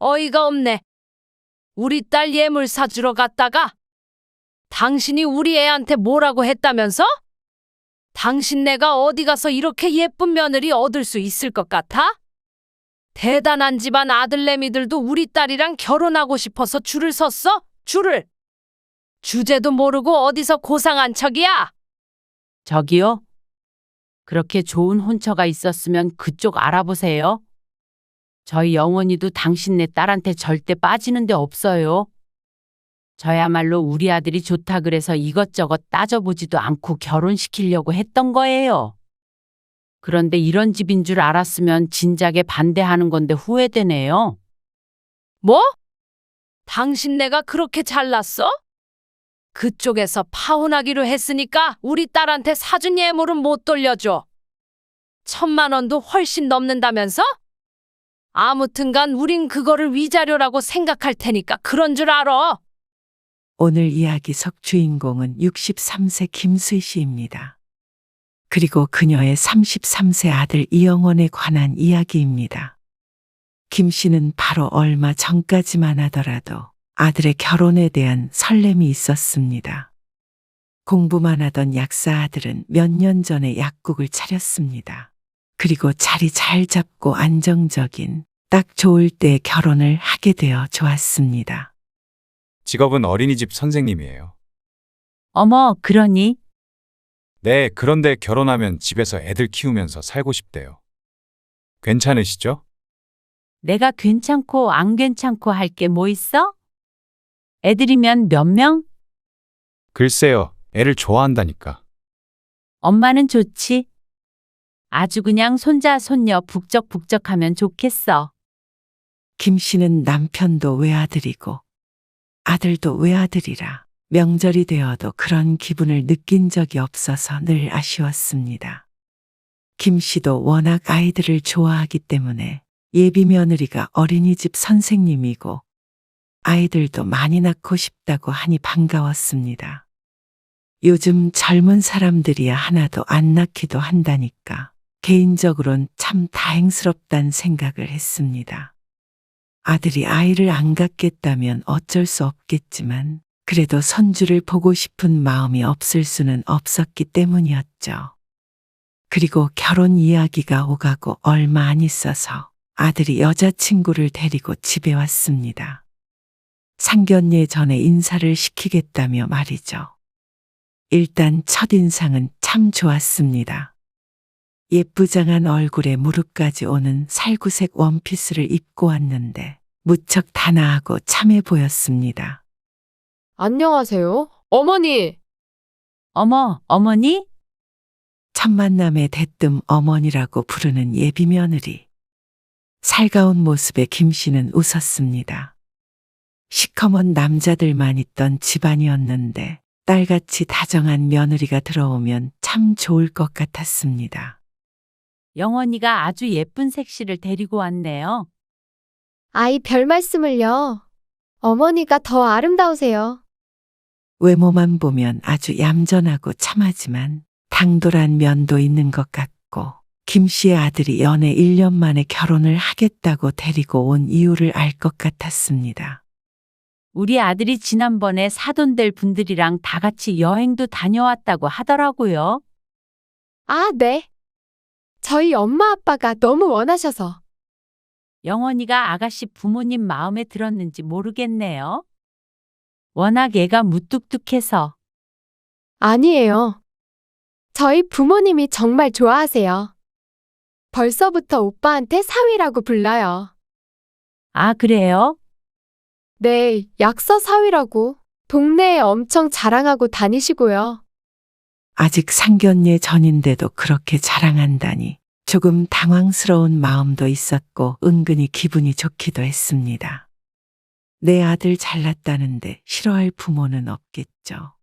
어이가 없네. 우리 딸 예물 사주러 갔다가 당신이 우리 애한테 뭐라고 했다면서? 당신네가 어디 가서 이렇게 예쁜 며느리 얻을 수 있을 것 같아? 대단한 집안 아들내미들도 우리 딸이랑 결혼하고 싶어서 줄을 섰어? 줄을. 주제도 모르고 어디서 고상한 척이야? 저기요. 그렇게 좋은 혼처가 있었으면 그쪽 알아보세요. 저희 영원이도 당신네 딸한테 절대 빠지는 데 없어요. 저야말로 우리 아들이 좋다 그래서 이것저것 따져보지도 않고 결혼시키려고 했던 거예요. 그런데 이런 집인 줄 알았으면 진작에 반대하는 건데 후회되네요. 뭐? 당신네가 그렇게 잘났어? 그쪽에서 파혼하기로 했으니까 우리 딸한테 사준 예물은 못 돌려줘. 1,000만 원도 훨씬 넘는다면서? 아무튼간 우린 그거를 위자료라고 생각할 테니까 그런 줄 알아. 오늘 이야기 속 주인공은 63세 김수희 씨입니다. 그리고 그녀의 33세 아들 이영원에 관한 이야기입니다. 김 씨는 바로 얼마 전까지만 하더라도 아들의 결혼에 대한 설렘이 있었습니다. 공부만 하던 약사 아들은 몇 년 전에 약국을 차렸습니다. 그리고 자리 잘 잡고 안정적인 딱 좋을 때 결혼을 하게 되어 좋았습니다. 직업은 어린이집 선생님이에요. 어머, 그러니? 네, 그런데 결혼하면 집에서 애들 키우면서 살고 싶대요. 괜찮으시죠? 내가 괜찮고 안 괜찮고 할 게 뭐 있어? 애들이면 몇 명? 글쎄요, 애를 좋아한다니까. 엄마는 좋지. 아주 그냥 손자 손녀 북적북적하면 좋겠어. 김 씨는 남편도 외아들이고 아들도 외아들이라 명절이 되어도 그런 기분을 느낀 적이 없어서 늘 아쉬웠습니다. 김 씨도 워낙 아이들을 좋아하기 때문에 예비 며느리가 어린이집 선생님이고 아이들도 많이 낳고 싶다고 하니 반가웠습니다. 요즘 젊은 사람들이야 하나도 안 낳기도 한다니까 개인적으론 참 다행스럽단 생각을 했습니다. 아들이 아이를 안 갖겠다면 어쩔 수 없겠지만 그래도 손주를 보고 싶은 마음이 없을 수는 없었기 때문이었죠. 그리고 결혼 이야기가 오가고 얼마 안 있어서 아들이 여자친구를 데리고 집에 왔습니다. 상견례 전에 인사를 시키겠다며 말이죠. 일단 첫인상은 참 좋았습니다. 예쁘장한 얼굴에 무릎까지 오는 살구색 원피스를 입고 왔는데 무척 단아하고 참해 보였습니다. 안녕하세요. 어머니. 어머, 어머니? 첫 만남에 대뜸 어머니라고 부르는 예비 며느리. 살가운 모습에 김 씨는 웃었습니다. 시커먼 남자들만 있던 집안이었는데 딸같이 다정한 며느리가 들어오면 참 좋을 것 같았습니다. 영원이가 아주 예쁜 색시를 데리고 왔네요. 아이 별 말씀을요. 어머니가 더 아름다우세요. 외모만 보면 아주 얌전하고 참하지만 당돌한 면도 있는 것 같고 김 씨의 아들이 연애 1년 만에 결혼을 하겠다고 데리고 온 이유를 알 것 같았습니다. 우리 아들이 지난번에 사돈될 분들이랑 다 같이 여행도 다녀왔다고 하더라고요. 아, 네. 저희 엄마 아빠가 너무 원하셔서. 영원이가 아가씨 부모님 마음에 들었는지 모르겠네요. 워낙 애가 무뚝뚝해서. 아니에요. 저희 부모님이 정말 좋아하세요. 벌써부터 오빠한테 사위라고 불러요. 아, 그래요? 네, 약사 사위라고 동네에 엄청 자랑하고 다니시고요. 아직 상견례 전인데도 그렇게 자랑한다니 조금 당황스러운 마음도 있었고 은근히 기분이 좋기도 했습니다. 내 아들 잘났다는데 싫어할 부모는 없겠죠.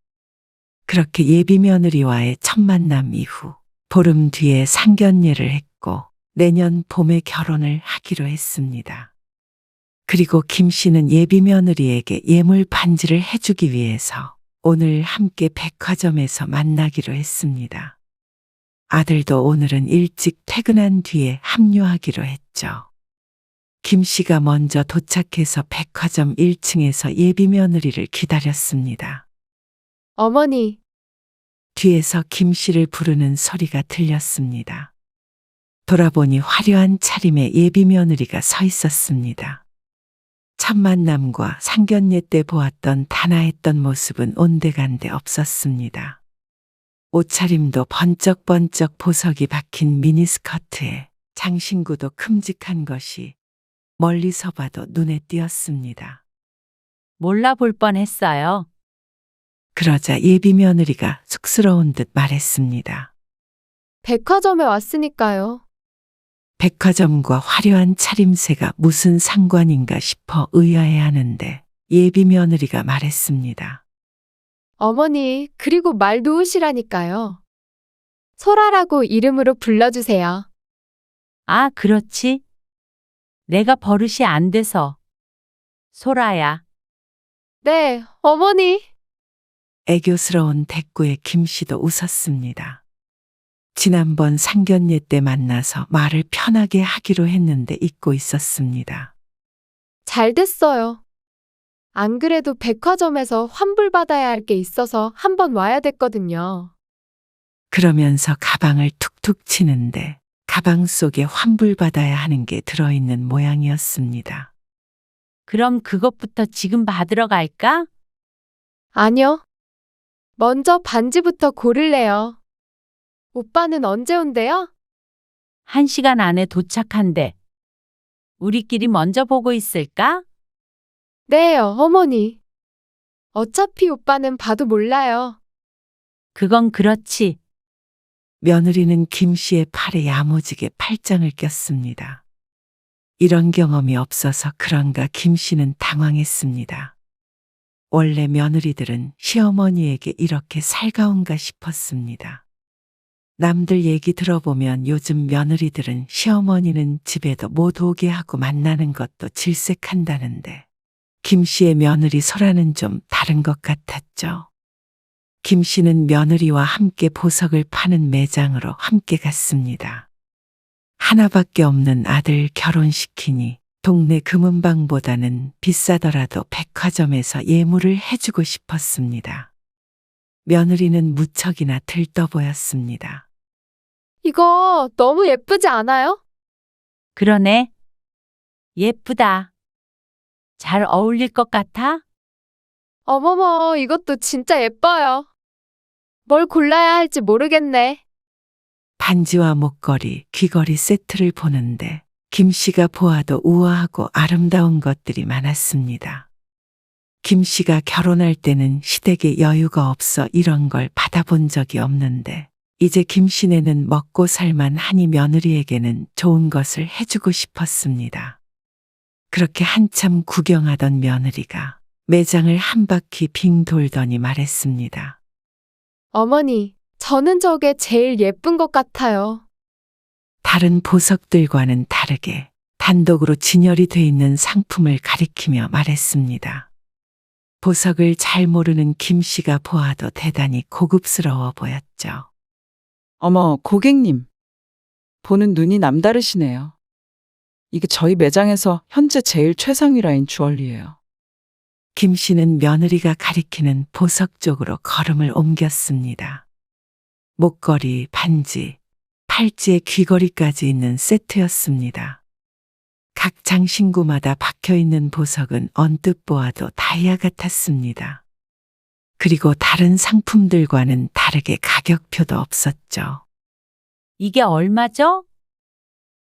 그렇게 예비 며느리와의 첫 만남 이후 보름 뒤에 상견례를 했고 내년 봄에 결혼을 하기로 했습니다. 그리고 김 씨는 예비 며느리에게 예물 반지를 해주기 위해서 오늘 함께 백화점에서 만나기로 했습니다. 아들도 오늘은 일찍 퇴근한 뒤에 합류하기로 했죠. 김 씨가 먼저 도착해서 백화점 1층에서 예비 며느리를 기다렸습니다. 어머니, 뒤에서 김 씨를 부르는 소리가 들렸습니다. 돌아보니 화려한 차림의 예비 며느리가 서 있었습니다. 첫 만남과 상견례 때 보았던 단아했던 모습은 온데간데 없었습니다. 옷차림도 번쩍번쩍 보석이 박힌 미니스커트에 장신구도 큼직한 것이 멀리서 봐도 눈에 띄었습니다. 몰라볼 뻔했어요. 그러자 예비 며느리가 쑥스러운 듯 말했습니다. 백화점에 왔으니까요. 백화점과 화려한 차림새가 무슨 상관인가 싶어 의아해하는데 예비 며느리가 말했습니다. 어머니, 그리고 말 놓으시라니까요. 소라라고 이름으로 불러주세요. 아, 그렇지. 내가 버릇이 안 돼서. 소라야. 네, 어머니. 애교스러운 대꾸에 김 씨도 웃었습니다. 지난번 상견례 때 만나서 말을 편하게 하기로 했는데 잊고 있었습니다. 잘 됐어요. 안 그래도 백화점에서 환불받아야 할 게 있어서 한번 와야 됐거든요. 그러면서 가방을 툭툭 치는데 가방 속에 환불받아야 하는 게 들어있는 모양이었습니다. 그럼 그것부터 지금 받으러 갈까? 아니요. 먼저 반지부터 고를래요. 오빠는 언제 온대요? 1시간 안에 도착한대. 우리끼리 먼저 보고 있을까? 네, 어머니. 어차피 오빠는 봐도 몰라요. 그건 그렇지. 며느리는 김 씨의 팔에 야무지게 팔짱을 꼈습니다. 이런 경험이 없어서 그런가 김 씨는 당황했습니다. 원래 며느리들은 시어머니에게 이렇게 살가운가 싶었습니다. 남들 얘기 들어보면 요즘 며느리들은 시어머니는 집에도 못 오게 하고 만나는 것도 질색한다는데 김 씨의 며느리 소라는 좀 다른 것 같았죠. 김 씨는 며느리와 함께 보석을 파는 매장으로 함께 갔습니다. 하나밖에 없는 아들 결혼시키니 동네 금은방보다는 비싸더라도 백화점에서 예물을 해주고 싶었습니다. 며느리는 무척이나 들떠 보였습니다. 이거 너무 예쁘지 않아요? 그러네. 예쁘다. 잘 어울릴 것 같아? 어머머, 이것도 진짜 예뻐요. 뭘 골라야 할지 모르겠네. 반지와 목걸이, 귀걸이 세트를 보는데 김 씨가 보아도 우아하고 아름다운 것들이 많았습니다. 김 씨가 결혼할 때는 시댁에 여유가 없어 이런 걸 받아본 적이 없는데 이제 김 씨네는 먹고 살만 하니 며느리에게는 좋은 것을 해주고 싶었습니다. 그렇게 한참 구경하던 며느리가 매장을 한 바퀴 빙 돌더니 말했습니다. 어머니, 저는 저게 제일 예쁜 것 같아요. 다른 보석들과는 다르게 단독으로 진열이 돼 있는 상품을 가리키며 말했습니다. 보석을 잘 모르는 김 씨가 보아도 대단히 고급스러워 보였죠. 어머, 고객님. 보는 눈이 남다르시네요. 이게 저희 매장에서 현재 제일 최상위 라인 주얼리예요. 김 씨는 며느리가 가리키는 보석 쪽으로 걸음을 옮겼습니다. 목걸이, 반지, 팔찌에 귀걸이까지 있는 세트였습니다. 각 장신구마다 박혀있는 보석은 언뜻 보아도 다이아 같았습니다. 그리고 다른 상품들과는 다르게 가격표도 없었죠. 이게 얼마죠?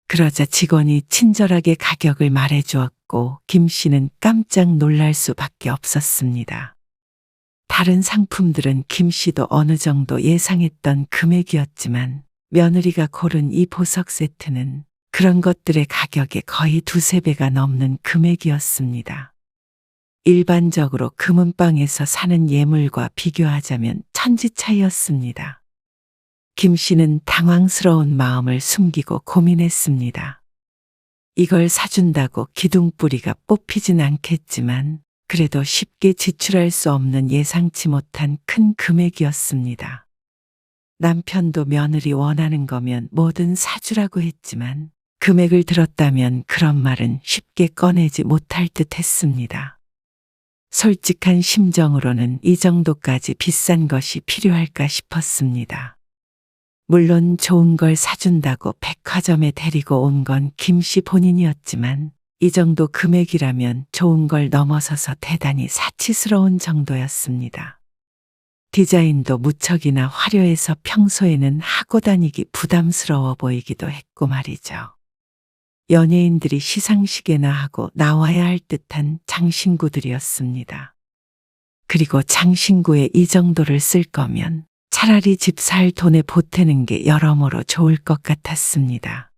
그러자 직원이 친절하게 가격을 말해주었고 김 씨는 깜짝 놀랄 수밖에 없었습니다. 다른 상품들은 김 씨도 어느 정도 예상했던 금액이었지만 며느리가 고른 이 보석 세트는 그런 것들의 가격의 거의 두세 배가 넘는 금액이었습니다. 일반적으로 금은방에서 사는 예물과 비교하자면 천지 차이였습니다. 김 씨는 당황스러운 마음을 숨기고 고민했습니다. 이걸 사준다고 기둥뿌리가 뽑히진 않겠지만 그래도 쉽게 지출할 수 없는 예상치 못한 큰 금액이었습니다. 남편도 며느리 원하는 거면 뭐든 사주라고 했지만 금액을 들었다면 그런 말은 쉽게 꺼내지 못할 듯 했습니다. 솔직한 심정으로는 이 정도까지 비싼 것이 필요할까 싶었습니다. 물론 좋은 걸 사준다고 백화점에 데리고 온 건 김 씨 본인이었지만 이 정도 금액이라면 좋은 걸 넘어서서 대단히 사치스러운 정도였습니다. 디자인도 무척이나 화려해서 평소에는 하고 다니기 부담스러워 보이기도 했고 말이죠. 연예인들이 시상식에나 하고 나와야 할 듯한 장신구들이었습니다. 그리고 장신구에 이 정도를 쓸 거면 차라리 집 살 돈에 보태는 게 여러모로 좋을 것 같았습니다.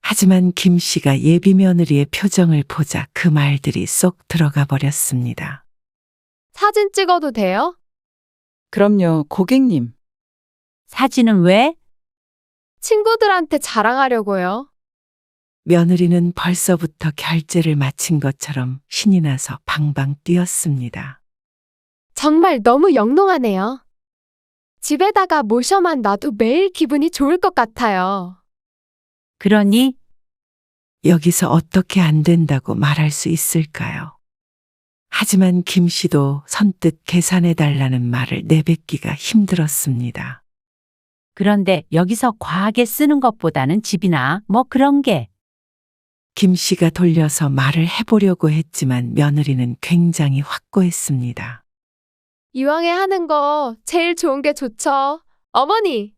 하지만 김 씨가 예비 며느리의 표정을 보자 그 말들이 쏙 들어가 버렸습니다. 사진 찍어도 돼요? 그럼요, 고객님. 사진은 왜? 친구들한테 자랑하려고요. 며느리는 벌써부터 결제를 마친 것처럼 신이 나서 방방 뛰었습니다. 정말 너무 영롱하네요. 집에다가 모셔만 놔도 매일 기분이 좋을 것 같아요. 그러니 여기서 어떻게 안 된다고 말할 수 있을까요? 하지만 김 씨도 선뜻 계산해 달라는 말을 내뱉기가 힘들었습니다. 그런데 여기서 과하게 쓰는 것보다는 집이나 뭐 그런 게. 김 씨가 돌려서 말을 해보려고 했지만 며느리는 굉장히 확고했습니다. 이왕에 하는 거 제일 좋은 게 좋죠. 어머니,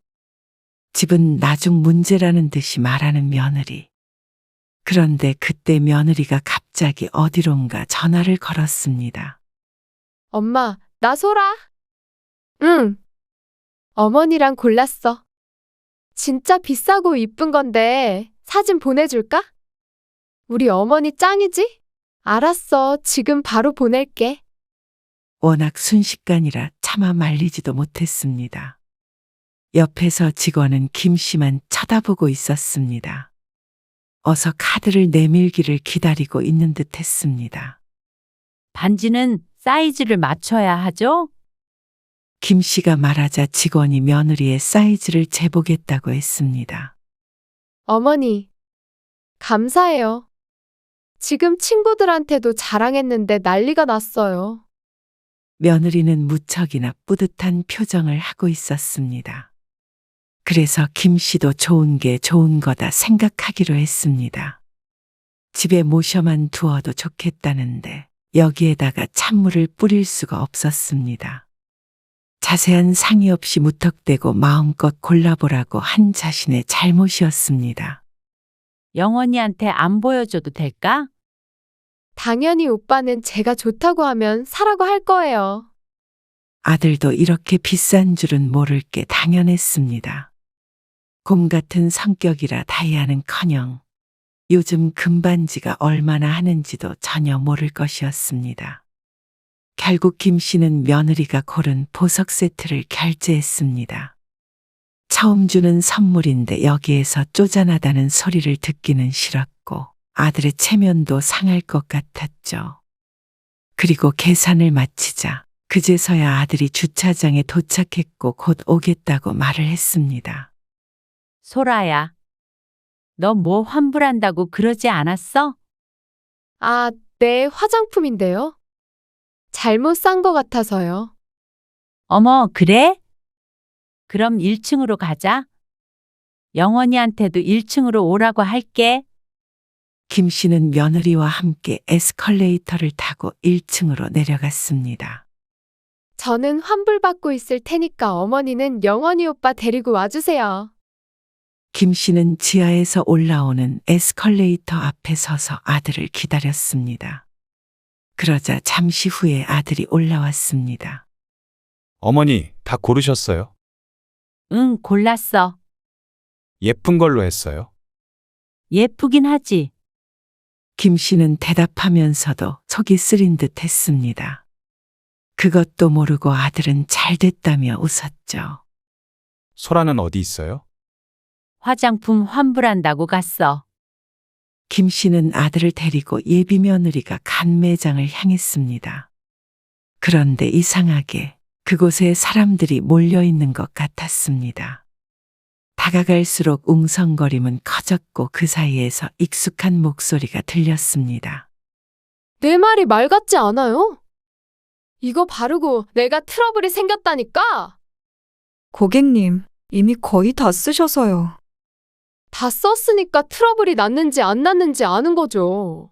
집은 나중 문제라는 듯이 말하는 며느리. 그런데 그때 며느리가 갑자기 어디론가 전화를 걸었습니다. 엄마, 나 소라. 응. 어머니랑 골랐어. 진짜 비싸고 이쁜 건데 사진 보내줄까? 우리 어머니 짱이지? 알았어. 지금 바로 보낼게. 워낙 순식간이라 차마 말리지도 못했습니다. 옆에서 직원은 김 씨만 쳐다보고 있었습니다. 어서 카드를 내밀기를 기다리고 있는 듯 했습니다. 반지는 사이즈를 맞춰야 하죠? 김 씨가 말하자 직원이 며느리의 사이즈를 재보겠다고 했습니다. 어머니, 감사해요. 지금 친구들한테도 자랑했는데 난리가 났어요. 며느리는 무척이나 뿌듯한 표정을 하고 있었습니다. 그래서 김 씨도 좋은 게 좋은 거다 생각하기로 했습니다. 집에 모셔만 두어도 좋겠다는데 여기에다가 찬물을 뿌릴 수가 없었습니다. 자세한 상의 없이 무턱대고 마음껏 골라보라고 한 자신의 잘못이었습니다. 영원이한테 안 보여줘도 될까? 당연히 오빠는 제가 좋다고 하면 사라고 할 거예요. 아들도 이렇게 비싼 줄은 모를 게 당연했습니다. 곰 같은 성격이라 다이아는커녕 요즘 금반지가 얼마나 하는지도 전혀 모를 것이었습니다. 결국 김 씨는 며느리가 고른 보석 세트를 결제했습니다. 처음 주는 선물인데 여기에서 쪼잔하다는 소리를 듣기는 싫었고 아들의 체면도 상할 것 같았죠. 그리고 계산을 마치자 그제서야 아들이 주차장에 도착했고 곧 오겠다고 말을 했습니다. 소라야, 너 뭐 환불한다고 그러지 않았어? 아, 네, 화장품인데요. 잘못 산 것 같아서요. 어머, 그래? 그럼 1층으로 가자. 영원이한테도 1층으로 오라고 할게. 김 씨는 며느리와 함께 에스컬레이터를 타고 1층으로 내려갔습니다. 저는 환불받고 있을 테니까 어머니는 영원히 오빠 데리고 와주세요. 김 씨는 지하에서 올라오는 에스컬레이터 앞에 서서 아들을 기다렸습니다. 그러자 잠시 후에 아들이 올라왔습니다. 어머니, 다 고르셨어요? 응, 골랐어. 예쁜 걸로 했어요. 예쁘긴 하지. 김 씨는 대답하면서도 속이 쓰린 듯 했습니다. 그것도 모르고 아들은 잘 됐다며 웃었죠. 소라는 어디 있어요? 화장품 환불한다고 갔어. 김 씨는 아들을 데리고 예비 며느리가 간 매장을 향했습니다. 그런데 이상하게 그곳에 사람들이 몰려 있는 것 같았습니다. 다가갈수록 웅성거림은 커졌고 그 사이에서 익숙한 목소리가 들렸습니다. 내 말이 말 같지 않아요? 이거 바르고 내가 트러블이 생겼다니까? 고객님, 이미 거의 다 쓰셔서요. 다 썼으니까 트러블이 났는지 안 났는지 아는 거죠.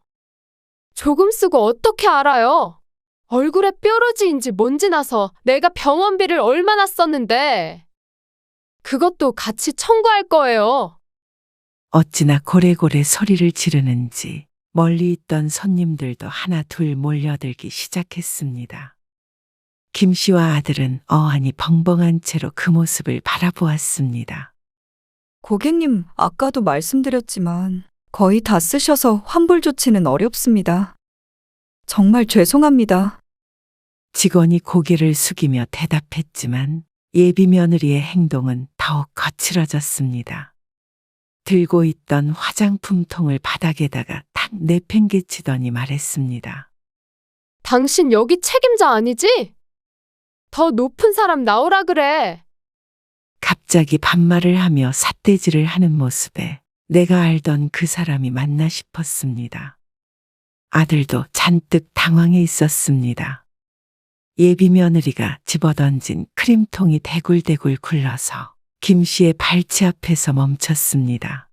조금 쓰고 어떻게 알아요? 얼굴에 뾰루지인지 뭔지 나서 내가 병원비를 얼마나 썼는데. 그것도 같이 청구할 거예요. 어찌나 고래고래 소리를 지르는지 멀리 있던 손님들도 하나 둘 몰려들기 시작했습니다. 김 씨와 아들은 어안이 벙벙한 채로 그 모습을 바라보았습니다. 고객님, 아까도 말씀드렸지만 거의 다 쓰셔서 환불 조치는 어렵습니다. 정말 죄송합니다. 직원이 고개를 숙이며 대답했지만 예비 며느리의 행동은 더욱 거칠어졌습니다. 들고 있던 화장품 통을 바닥에다가 탁 내팽개치더니 말했습니다. 당신 여기 책임자 아니지? 더 높은 사람 나오라 그래. 갑자기 반말을 하며 삿대질을 하는 모습에 내가 알던 그 사람이 맞나 싶었습니다. 아들도 잔뜩 당황해 있었습니다. 예비 며느리가 집어던진 크림통이 대굴대굴 굴러서 김 씨의 발치 앞에서 멈췄습니다.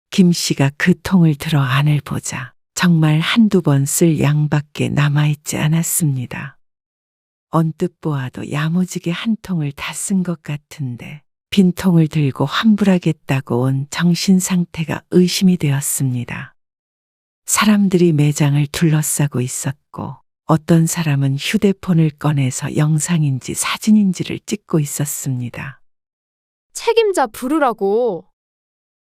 김 씨가 그 통을 들어 안을 보자 정말 한두 번 쓸 양밖에 남아있지 않았습니다. 언뜻 보아도 야무지게 한 통을 다 쓴 것 같은데 빈 통을 들고 환불하겠다고 온 정신 상태가 의심이 되었습니다. 사람들이 매장을 둘러싸고 있었고 어떤 사람은 휴대폰을 꺼내서 영상인지 사진인지를 찍고 있었습니다. 책임자 부르라고.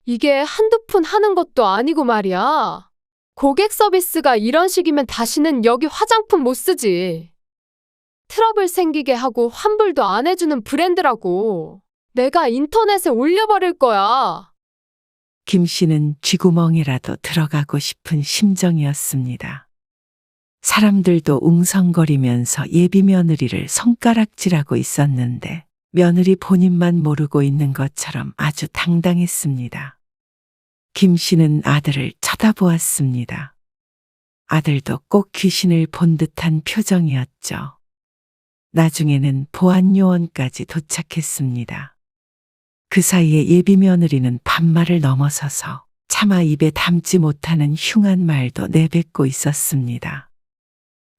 이게 한두 푼 하는 것도 아니고 말이야. 고객 서비스가 이런 식이면 다시는 여기 화장품 못 쓰지. 트러블 생기게 하고 환불도 안 해주는 브랜드라고. 내가 인터넷에 올려버릴 거야. 김 씨는 쥐구멍이라도 들어가고 싶은 심정이었습니다. 사람들도 웅성거리면서 예비 며느리를 손가락질하고 있었는데 며느리 본인만 모르고 있는 것처럼 아주 당당했습니다. 김 씨는 아들을 쳐다보았습니다. 아들도 꼭 귀신을 본 듯한 표정이었죠. 나중에는 보안요원까지 도착했습니다. 그 사이에 예비 며느리는 반말을 넘어서서 차마 입에 담지 못하는 흉한 말도 내뱉고 있었습니다.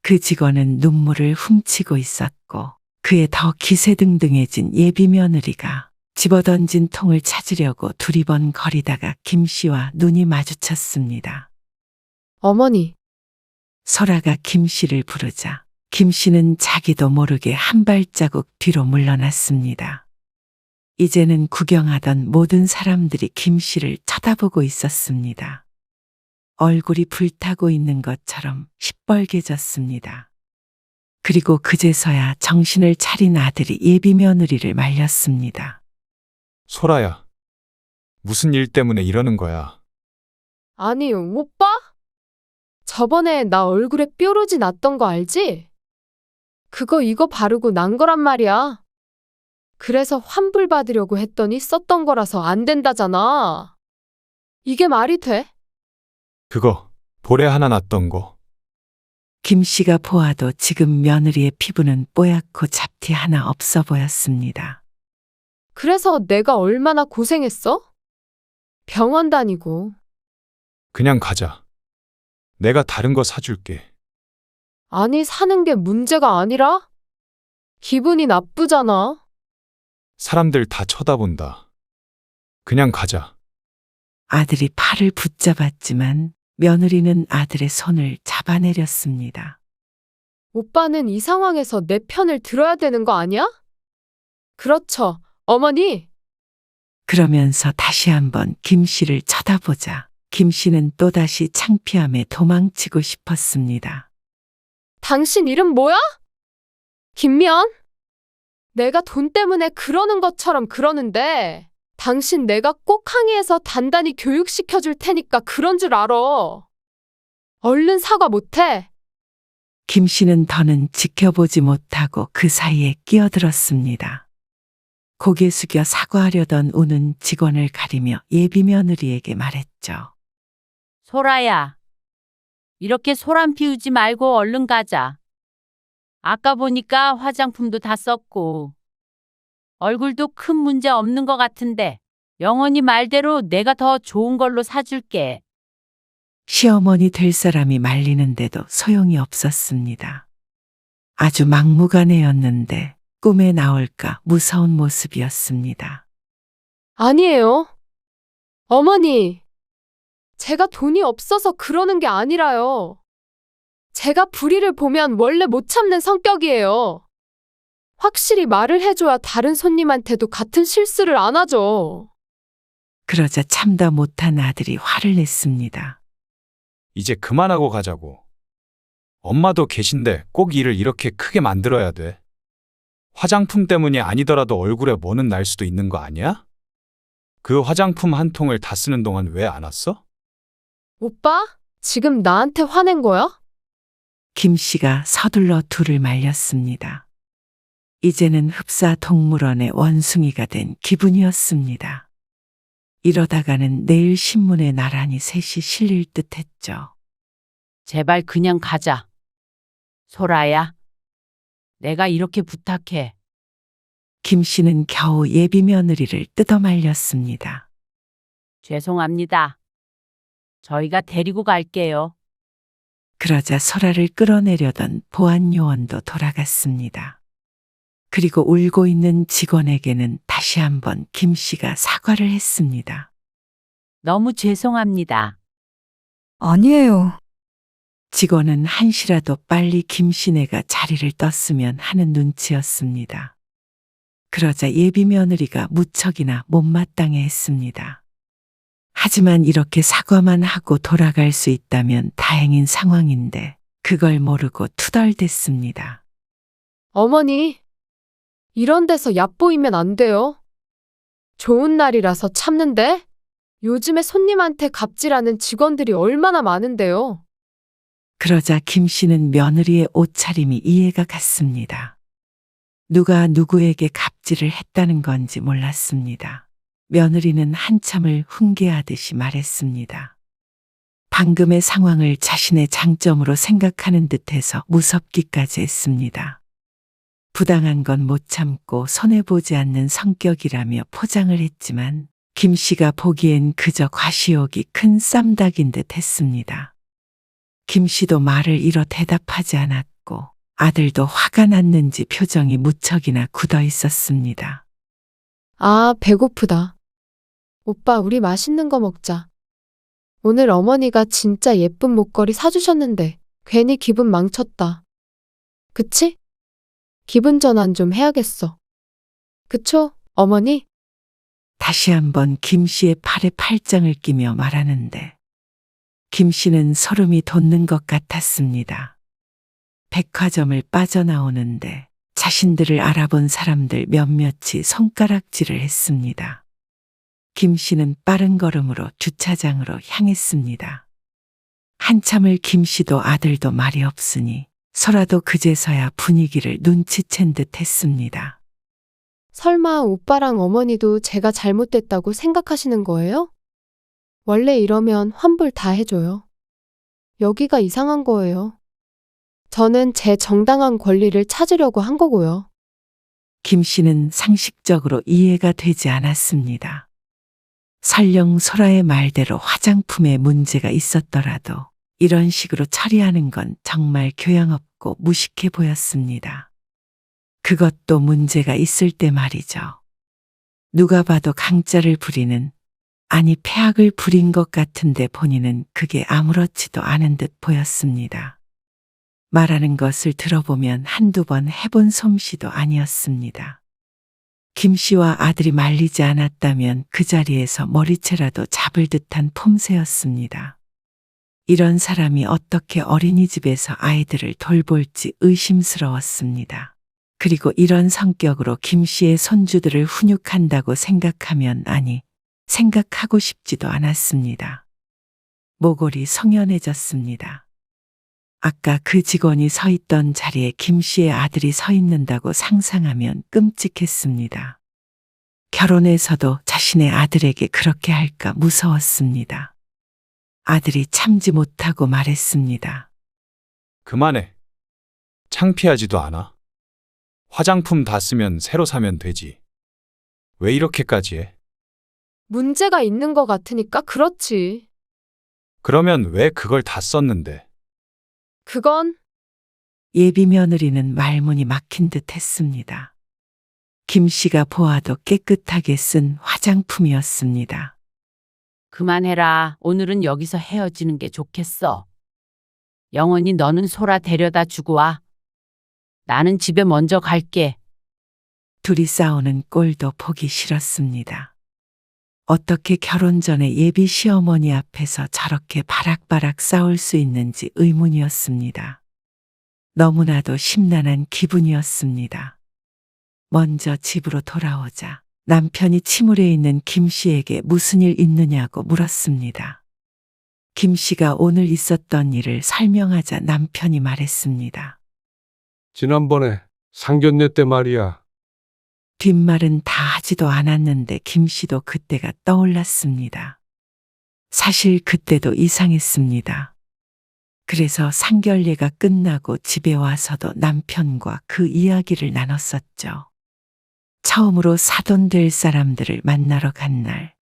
그 직원은 눈물을 훔치고 있었고 그에 더 기세등등해진 예비 며느리가 집어던진 통을 찾으려고 두리번거리다가 김 씨와 눈이 마주쳤습니다. 어머니, 설아가 김 씨를 부르자 김 씨는 자기도 모르게 한 발자국 뒤로 물러났습니다. 이제는 구경하던 모든 사람들이 김 씨를 쳐다보고 있었습니다. 얼굴이 불타고 있는 것처럼 시뻘개졌습니다. 그리고 그제서야 정신을 차린 아들이 예비 며느리를 말렸습니다. 소라야, 무슨 일 때문에 이러는 거야? 아니, 오빠? 저번에 나 얼굴에 뾰루지 났던 거 알지? 그거 이거 바르고 난 거란 말이야. 그래서 환불 받으려고 했더니 썼던 거라서 안 된다잖아. 이게 말이 돼? 그거 볼에 하나 났던 거. 김 씨가 보아도 지금 며느리의 피부는 뽀얗고 잡티 하나 없어 보였습니다. 그래서 내가 얼마나 고생했어? 병원 다니고. 그냥 가자. 내가 다른 거 사줄게. 아니, 사는 게 문제가 아니라? 기분이 나쁘잖아. 사람들 다 쳐다본다. 그냥 가자. 아들이 팔을 붙잡았지만 며느리는 아들의 손을 잡아내렸습니다. 오빠는 이 상황에서 내 편을 들어야 되는 거 아니야? 그렇죠, 어머니. 그러면서 다시 한번 김 씨를 쳐다보자 김 씨는 또다시 창피함에 도망치고 싶었습니다. 당신 이름 뭐야? 김미연? 내가 돈 때문에 그러는 것처럼 그러는데 당신 내가 꼭 항의해서 단단히 교육시켜 줄 테니까 그런 줄 알아. 얼른 사과 못해. 김 씨는 더는 지켜보지 못하고 그 사이에 끼어들었습니다. 고개 숙여 사과하려던 우는 직원을 가리며 예비 며느리에게 말했죠. 소라야, 이렇게 소란 피우지 말고 얼른 가자. 아까 보니까 화장품도 다 썼고 얼굴도 큰 문제 없는 것 같은데 영원히 말대로 내가 더 좋은 걸로 사줄게. 시어머니 될 사람이 말리는데도 소용이 없었습니다. 아주 막무가내였는데 꿈에 나올까 무서운 모습이었습니다. 아니에요. 어머니, 제가 돈이 없어서 그러는 게 아니라요. 제가 불의를 보면 원래 못 참는 성격이에요. 확실히 말을 해줘야 다른 손님한테도 같은 실수를 안 하죠. 그러자 참다 못한 아들이 화를 냈습니다. 이제 그만하고 가자고. 엄마도 계신데 꼭 일을 이렇게 크게 만들어야 돼. 화장품 때문이 아니더라도 얼굴에 뭐는 날 수도 있는 거 아니야? 그 화장품 한 통을 다 쓰는 동안 왜 안 왔어? 오빠, 지금 나한테 화낸 거야? 김 씨가 서둘러 둘을 말렸습니다. 이제는 흡사 동물원의 원숭이가 된 기분이었습니다. 이러다가는 내일 신문에 나란히 셋이 실릴 듯 했죠. 제발 그냥 가자. 소라야, 내가 이렇게 부탁해. 김 씨는 겨우 예비 며느리를 뜯어 말렸습니다. 죄송합니다. 저희가 데리고 갈게요. 그러자 소라를 끌어내려던 보안 요원도 돌아갔습니다. 그리고 울고 있는 직원에게는 다시 한번 김 씨가 사과를 했습니다. 너무 죄송합니다. 아니에요. 직원은 한시라도 빨리 김 씨네가 자리를 떴으면 하는 눈치였습니다. 그러자 예비 며느리가 무척이나 못마땅해 했습니다. 하지만 이렇게 사과만 하고 돌아갈 수 있다면 다행인 상황인데 그걸 모르고 투덜댔습니다. 어머니, 이런 데서 얕보이면 안 돼요. 좋은 날이라서 참는데 요즘에 손님한테 갑질하는 직원들이 얼마나 많은데요. 그러자 김 씨는 며느리의 옷차림이 이해가 갔습니다. 누가 누구에게 갑질을 했다는 건지 몰랐습니다. 며느리는 한참을 훈계하듯이 말했습니다. 방금의 상황을 자신의 장점으로 생각하는 듯해서 무섭기까지 했습니다. 부당한 건 못 참고 손해보지 않는 성격이라며 포장을 했지만 김 씨가 보기엔 그저 과시욕이 큰 쌈닭인 듯 했습니다. 김 씨도 말을 잃어 대답하지 않았고 아들도 화가 났는지 표정이 무척이나 굳어 있었습니다. 아, 배고프다. 오빠, 우리 맛있는 거 먹자. 오늘 어머니가 진짜 예쁜 목걸이 사주셨는데 괜히 기분 망쳤다. 그치? 기분 전환 좀 해야겠어. 그쵸, 어머니? 다시 한번 김 씨의 팔에 팔짱을 끼며 말하는데 김 씨는 소름이 돋는 것 같았습니다. 백화점을 빠져나오는데 자신들을 알아본 사람들 몇몇이 손가락질을 했습니다. 김 씨는 빠른 걸음으로 주차장으로 향했습니다. 한참을 김 씨도 아들도 말이 없으니 소라도 그제서야 분위기를 눈치챈 듯 했습니다. 설마 오빠랑 어머니도 제가 잘못됐다고 생각하시는 거예요? 원래 이러면 환불 다 해줘요. 여기가 이상한 거예요. 저는 제 정당한 권리를 찾으려고 한 거고요. 김 씨는 상식적으로 이해가 되지 않았습니다. 설령 소라의 말대로 화장품에 문제가 있었더라도 이런 식으로 처리하는 건 정말 교양없고 무식해 보였습니다. 그것도 문제가 있을 때 말이죠. 누가 봐도 강짜를 부리는, 아니 폐악을 부린 것 같은데 본인은 그게 아무렇지도 않은 듯 보였습니다. 말하는 것을 들어보면 한두 번 해본 솜씨도 아니었습니다. 김 씨와 아들이 말리지 않았다면 그 자리에서 머리채라도 잡을 듯한 폼새였습니다. 이런 사람이 어떻게 어린이집에서 아이들을 돌볼지 의심스러웠습니다. 그리고 이런 성격으로 김 씨의 손주들을 훈육한다고 생각하면 생각하고 싶지도 않았습니다. 모골이 성연해졌습니다. 아까 그 직원이 서 있던 자리에 김 씨의 아들이 서 있는다고 상상하면 끔찍했습니다. 결혼해서도 자신의 아들에게 그렇게 할까 무서웠습니다. 아들이 참지 못하고 말했습니다. 그만해. 창피하지도 않아. 화장품 다 쓰면 새로 사면 되지. 왜 이렇게까지 해? 문제가 있는 것 같으니까 그렇지. 그러면 왜 그걸 다 썼는데? 그건 예비 며느리는 말문이 막힌 듯 했습니다. 김 씨가 보아도 깨끗하게 쓴 화장품이었습니다. 그만해라. 오늘은 여기서 헤어지는 게 좋겠어. 영원히 너는 소라 데려다 주고 와. 나는 집에 먼저 갈게. 둘이 싸우는 꼴도 보기 싫었습니다. 어떻게 결혼 전에 예비 시어머니 앞에서 저렇게 바락바락 싸울 수 있는지 의문이었습니다. 너무나도 심란한 기분이었습니다. 먼저 집으로 돌아오자 남편이 침울해 있는 김 씨에게 무슨 일 있느냐고 물었습니다. 김 씨가 오늘 있었던 일을 설명하자 남편이 말했습니다. 지난번에 상견례 때 말이야. 뒷말은 다 하지도 않았는데 김 씨도 그때가 떠올랐습니다. 사실 그때도 이상했습니다. 그래서 상견례가 끝나고 집에 와서도 남편과 그 이야기를 나눴었죠. 처음으로 사돈 될 사람들을 만나러 간 날.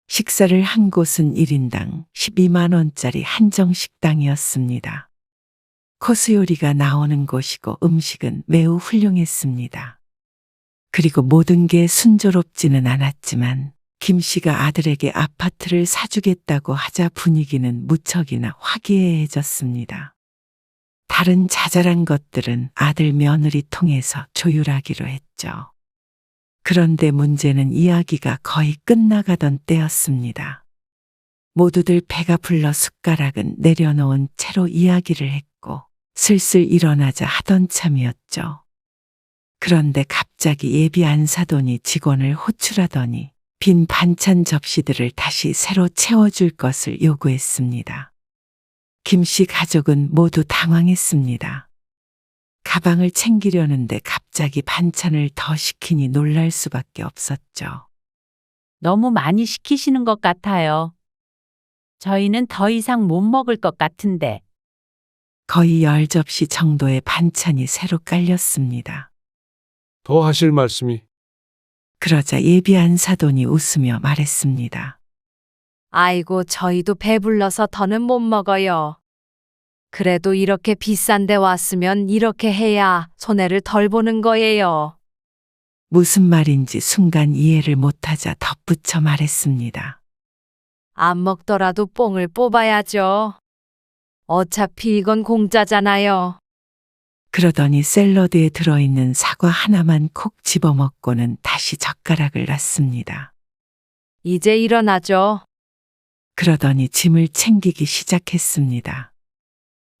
식사를 한 곳은 1인당 12만 원짜리 한정식당이었습니다. 코스 요리가 나오는 곳이고 음식은 매우 훌륭했습니다. 그리고 모든 게 순조롭지는 않았지만 김 씨가 아들에게 아파트를 사주겠다고 하자 분위기는 무척이나 화기애애해졌습니다. 다른 자잘한 것들은 아들 며느리 통해서 조율하기로 했죠. 그런데 문제는 이야기가 거의 끝나가던 때였습니다. 모두들 배가 불러 숟가락은 내려놓은 채로 이야기를 했고 슬슬 일어나자 하던 참이었죠. 그런데 갑자기 예비 안사돈이 직원을 호출하더니 빈 반찬 접시들을 다시 새로 채워줄 것을 요구했습니다. 김 씨 가족은 모두 당황했습니다. 가방을 챙기려는데 갑자기 반찬을 더 시키니 놀랄 수밖에 없었죠. 너무 많이 시키시는 것 같아요. 저희는 더 이상 못 먹을 것 같은데. 거의 10접시 정도의 반찬이 새로 깔렸습니다. 더 하실 말씀이. 그러자 예비 안사돈이 웃으며 말했습니다. 아이고, 저희도 배불러서 더는 못 먹어요. 그래도 이렇게 비싼 데 왔으면 이렇게 해야 손해를 덜 보는 거예요. 무슨 말인지 순간 이해를 못하자 덧붙여 말했습니다. 안 먹더라도 뽕을 뽑아야죠. 어차피 이건 공짜잖아요. 그러더니 샐러드에 들어있는 사과 하나만 콕 집어먹고는 다시 젓가락을 놨습니다. 이제 일어나죠. 그러더니 짐을 챙기기 시작했습니다.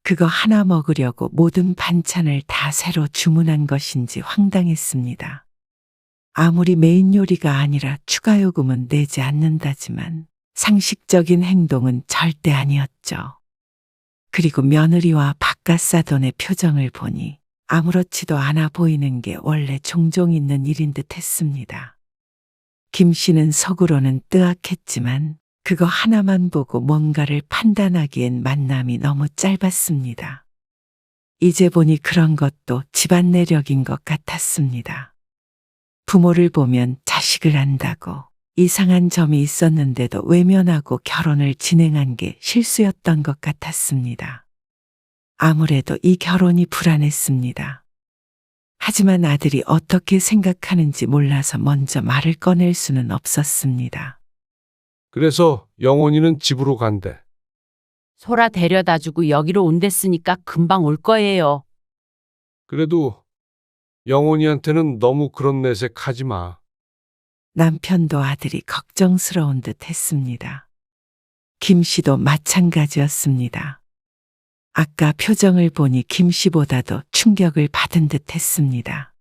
그거 하나 먹으려고 모든 반찬을 다 새로 주문한 것인지 황당했습니다. 아무리 메인 요리가 아니라 추가 요금은 내지 않는다지만 상식적인 행동은 절대 아니었죠. 그리고 며느리와 바깥사돈의 표정을 보니 아무렇지도 않아 보이는 게 원래 종종 있는 일인 듯 했습니다. 김 씨는 속으로는 뜨악했지만 그거 하나만 보고 뭔가를 판단하기엔 만남이 너무 짧았습니다. 이제 보니 그런 것도 집안 내력인 것 같았습니다. 부모를 보면 자식을 안다고 이상한 점이 있었는데도 외면하고 결혼을 진행한 게 실수였던 것 같았습니다. 아무래도 이 결혼이 불안했습니다. 하지만 아들이 어떻게 생각하는지 몰라서 먼저 말을 꺼낼 수는 없었습니다. 그래서 영원이는 집으로 간대. 소라 데려다 주고 여기로 온댔으니까 금방 올 거예요. 그래도 영원이한테는 너무 그런 내색 하지 마. 남편도 아들이 걱정스러운 듯 했습니다. 김 씨도 마찬가지였습니다. 아까 표정을 보니 김 씨보다도 충격을 받은 듯 했습니다.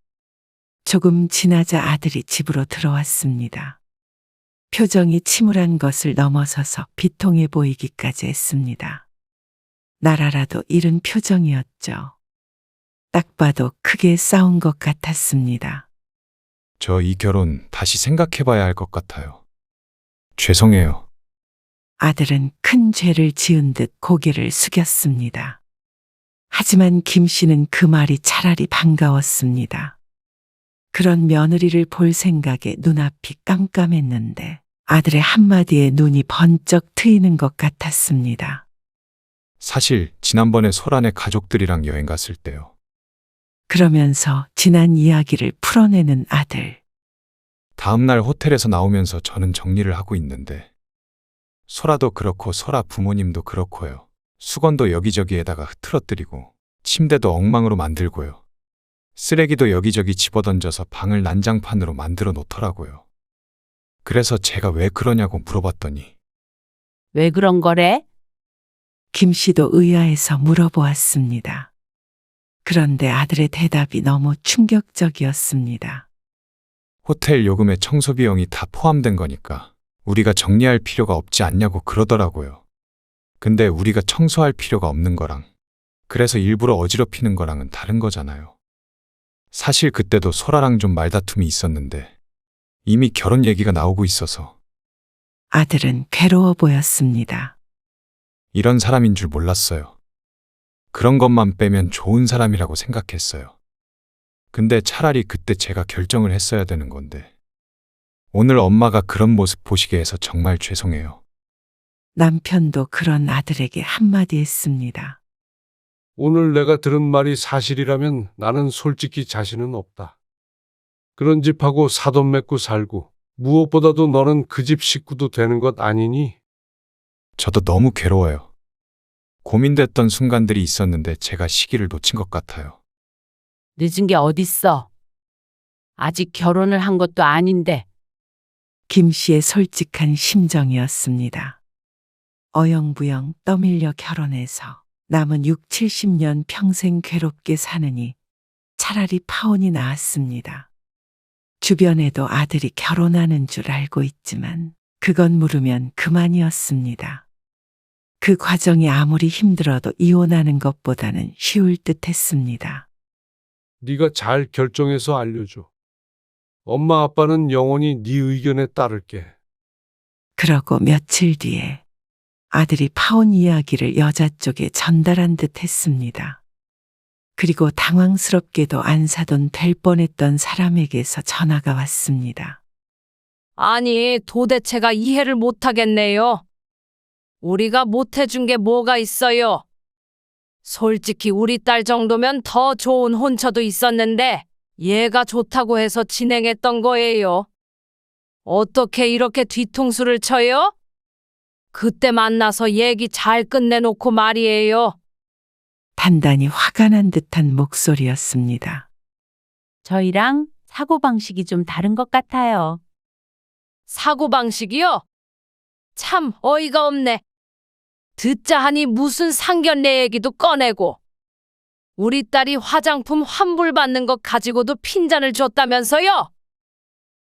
조금 지나자 아들이 집으로 들어왔습니다. 표정이 침울한 것을 넘어서서 비통해 보이기까지 했습니다. 나라라도 잃은 표정이었죠. 딱 봐도 크게 싸운 것 같았습니다. 저 이 결혼 다시 생각해봐야 할 것 같아요. 죄송해요. 아들은 큰 죄를 지은 듯 고개를 숙였습니다. 하지만 김 씨는 그 말이 차라리 반가웠습니다. 그런 며느리를 볼 생각에 눈앞이 깜깜했는데 아들의 한마디에 눈이 번쩍 트이는 것 같았습니다. 사실 지난번에 소란의 가족들이랑 여행 갔을 때요. 그러면서 지난 이야기를 풀어내는 아들. 다음날 호텔에서 나오면서 저는 정리를 하고 있는데 소라도 그렇고 소라 부모님도 그렇고요. 수건도 여기저기에다가 흐트러뜨리고 침대도 엉망으로 만들고요. 쓰레기도 여기저기 집어던져서 방을 난장판으로 만들어 놓더라고요. 그래서 제가 왜 그러냐고 물어봤더니 왜 그런 거래? 김 씨도 의아해서 물어보았습니다. 그런데 아들의 대답이 너무 충격적이었습니다. 호텔 요금에 청소 비용이 다 포함된 거니까 우리가 정리할 필요가 없지 않냐고 그러더라고요. 근데 우리가 청소할 필요가 없는 거랑 그래서 일부러 어지럽히는 거랑은 다른 거잖아요. 사실 그때도 소라랑 좀 말다툼이 있었는데 이미 결혼 얘기가 나오고 있어서 아들은 괴로워 보였습니다. 이런 사람인 줄 몰랐어요. 그런 것만 빼면 좋은 사람이라고 생각했어요. 근데 차라리 그때 제가 결정을 했어야 되는 건데 오늘 엄마가 그런 모습 보시게 해서 정말 죄송해요. 남편도 그런 아들에게 한마디 했습니다. 오늘 내가 들은 말이 사실이라면 나는 솔직히 자신은 없다. 그런 집하고 사돈 맺고 살고 무엇보다도 너는 그 집 식구도 되는 것 아니니? 저도 너무 괴로워요. 고민됐던 순간들이 있었는데 제가 시기를 놓친 것 같아요. 늦은 게 어딨어. 아직 결혼을 한 것도 아닌데. 김 씨의 솔직한 심정이었습니다. 어영부영 떠밀려 결혼해서 남은 6, 70년 평생 괴롭게 사느니 차라리 파혼이 나았습니다. 주변에도 아들이 결혼하는 줄 알고 있지만 그건 물으면 그만이었습니다. 그 과정이 아무리 힘들어도 이혼하는 것보다는 쉬울 듯 했습니다. 네가 잘 결정해서 알려줘. 엄마 아빠는 영원히 네 의견에 따를게. 그러고 며칠 뒤에 아들이 파혼 이야기를 여자 쪽에 전달한 듯 했습니다. 그리고 당황스럽게도 안 사돈 될 뻔했던 사람에게서 전화가 왔습니다. 아니, 도대체가 이해를 못하겠네요. 우리가 못해준 게 뭐가 있어요? 솔직히 우리 딸 정도면 더 좋은 혼처도 있었는데 얘가 좋다고 해서 진행했던 거예요. 어떻게 이렇게 뒤통수를 쳐요? 그때 만나서 얘기 잘 끝내놓고 말이에요. 단단히 화가 난 듯한 목소리였습니다. 저희랑 사고방식이 좀 다른 것 같아요. 사고방식이요? 참 어이가 없네. 듣자 하니 무슨 상견례 얘기도 꺼내고 우리 딸이 화장품 환불받는 것 가지고도 핀잔을 줬다면서요?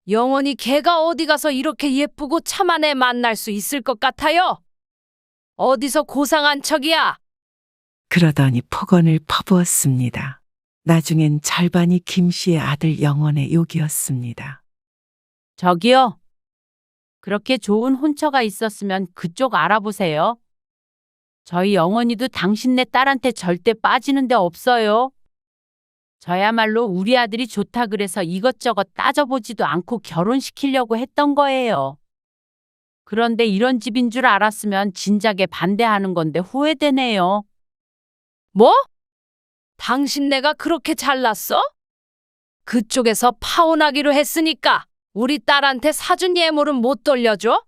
영원히 걔가 어디 가서 이렇게 예쁘고 참한 애 만날 수 있을 것 같아요? 어디서 고상한 척이야? 그러더니 폭언을 퍼부었습니다. 나중엔 절반이 김 씨의 아들 영원의 욕이었습니다. 저기요. 그렇게 좋은 혼처가 있었으면 그쪽 알아보세요. 저희 영원이도 당신네 딸한테 절대 빠지는 데 없어요. 저야말로 우리 아들이 좋다 그래서 이것저것 따져보지도 않고 결혼시키려고 했던 거예요. 그런데 이런 집인 줄 알았으면 진작에 반대하는 건데 후회되네요. 뭐? 당신네가 그렇게 잘났어? 그쪽에서 파혼하기로 했으니까 우리 딸한테 사준 예물은 못 돌려줘?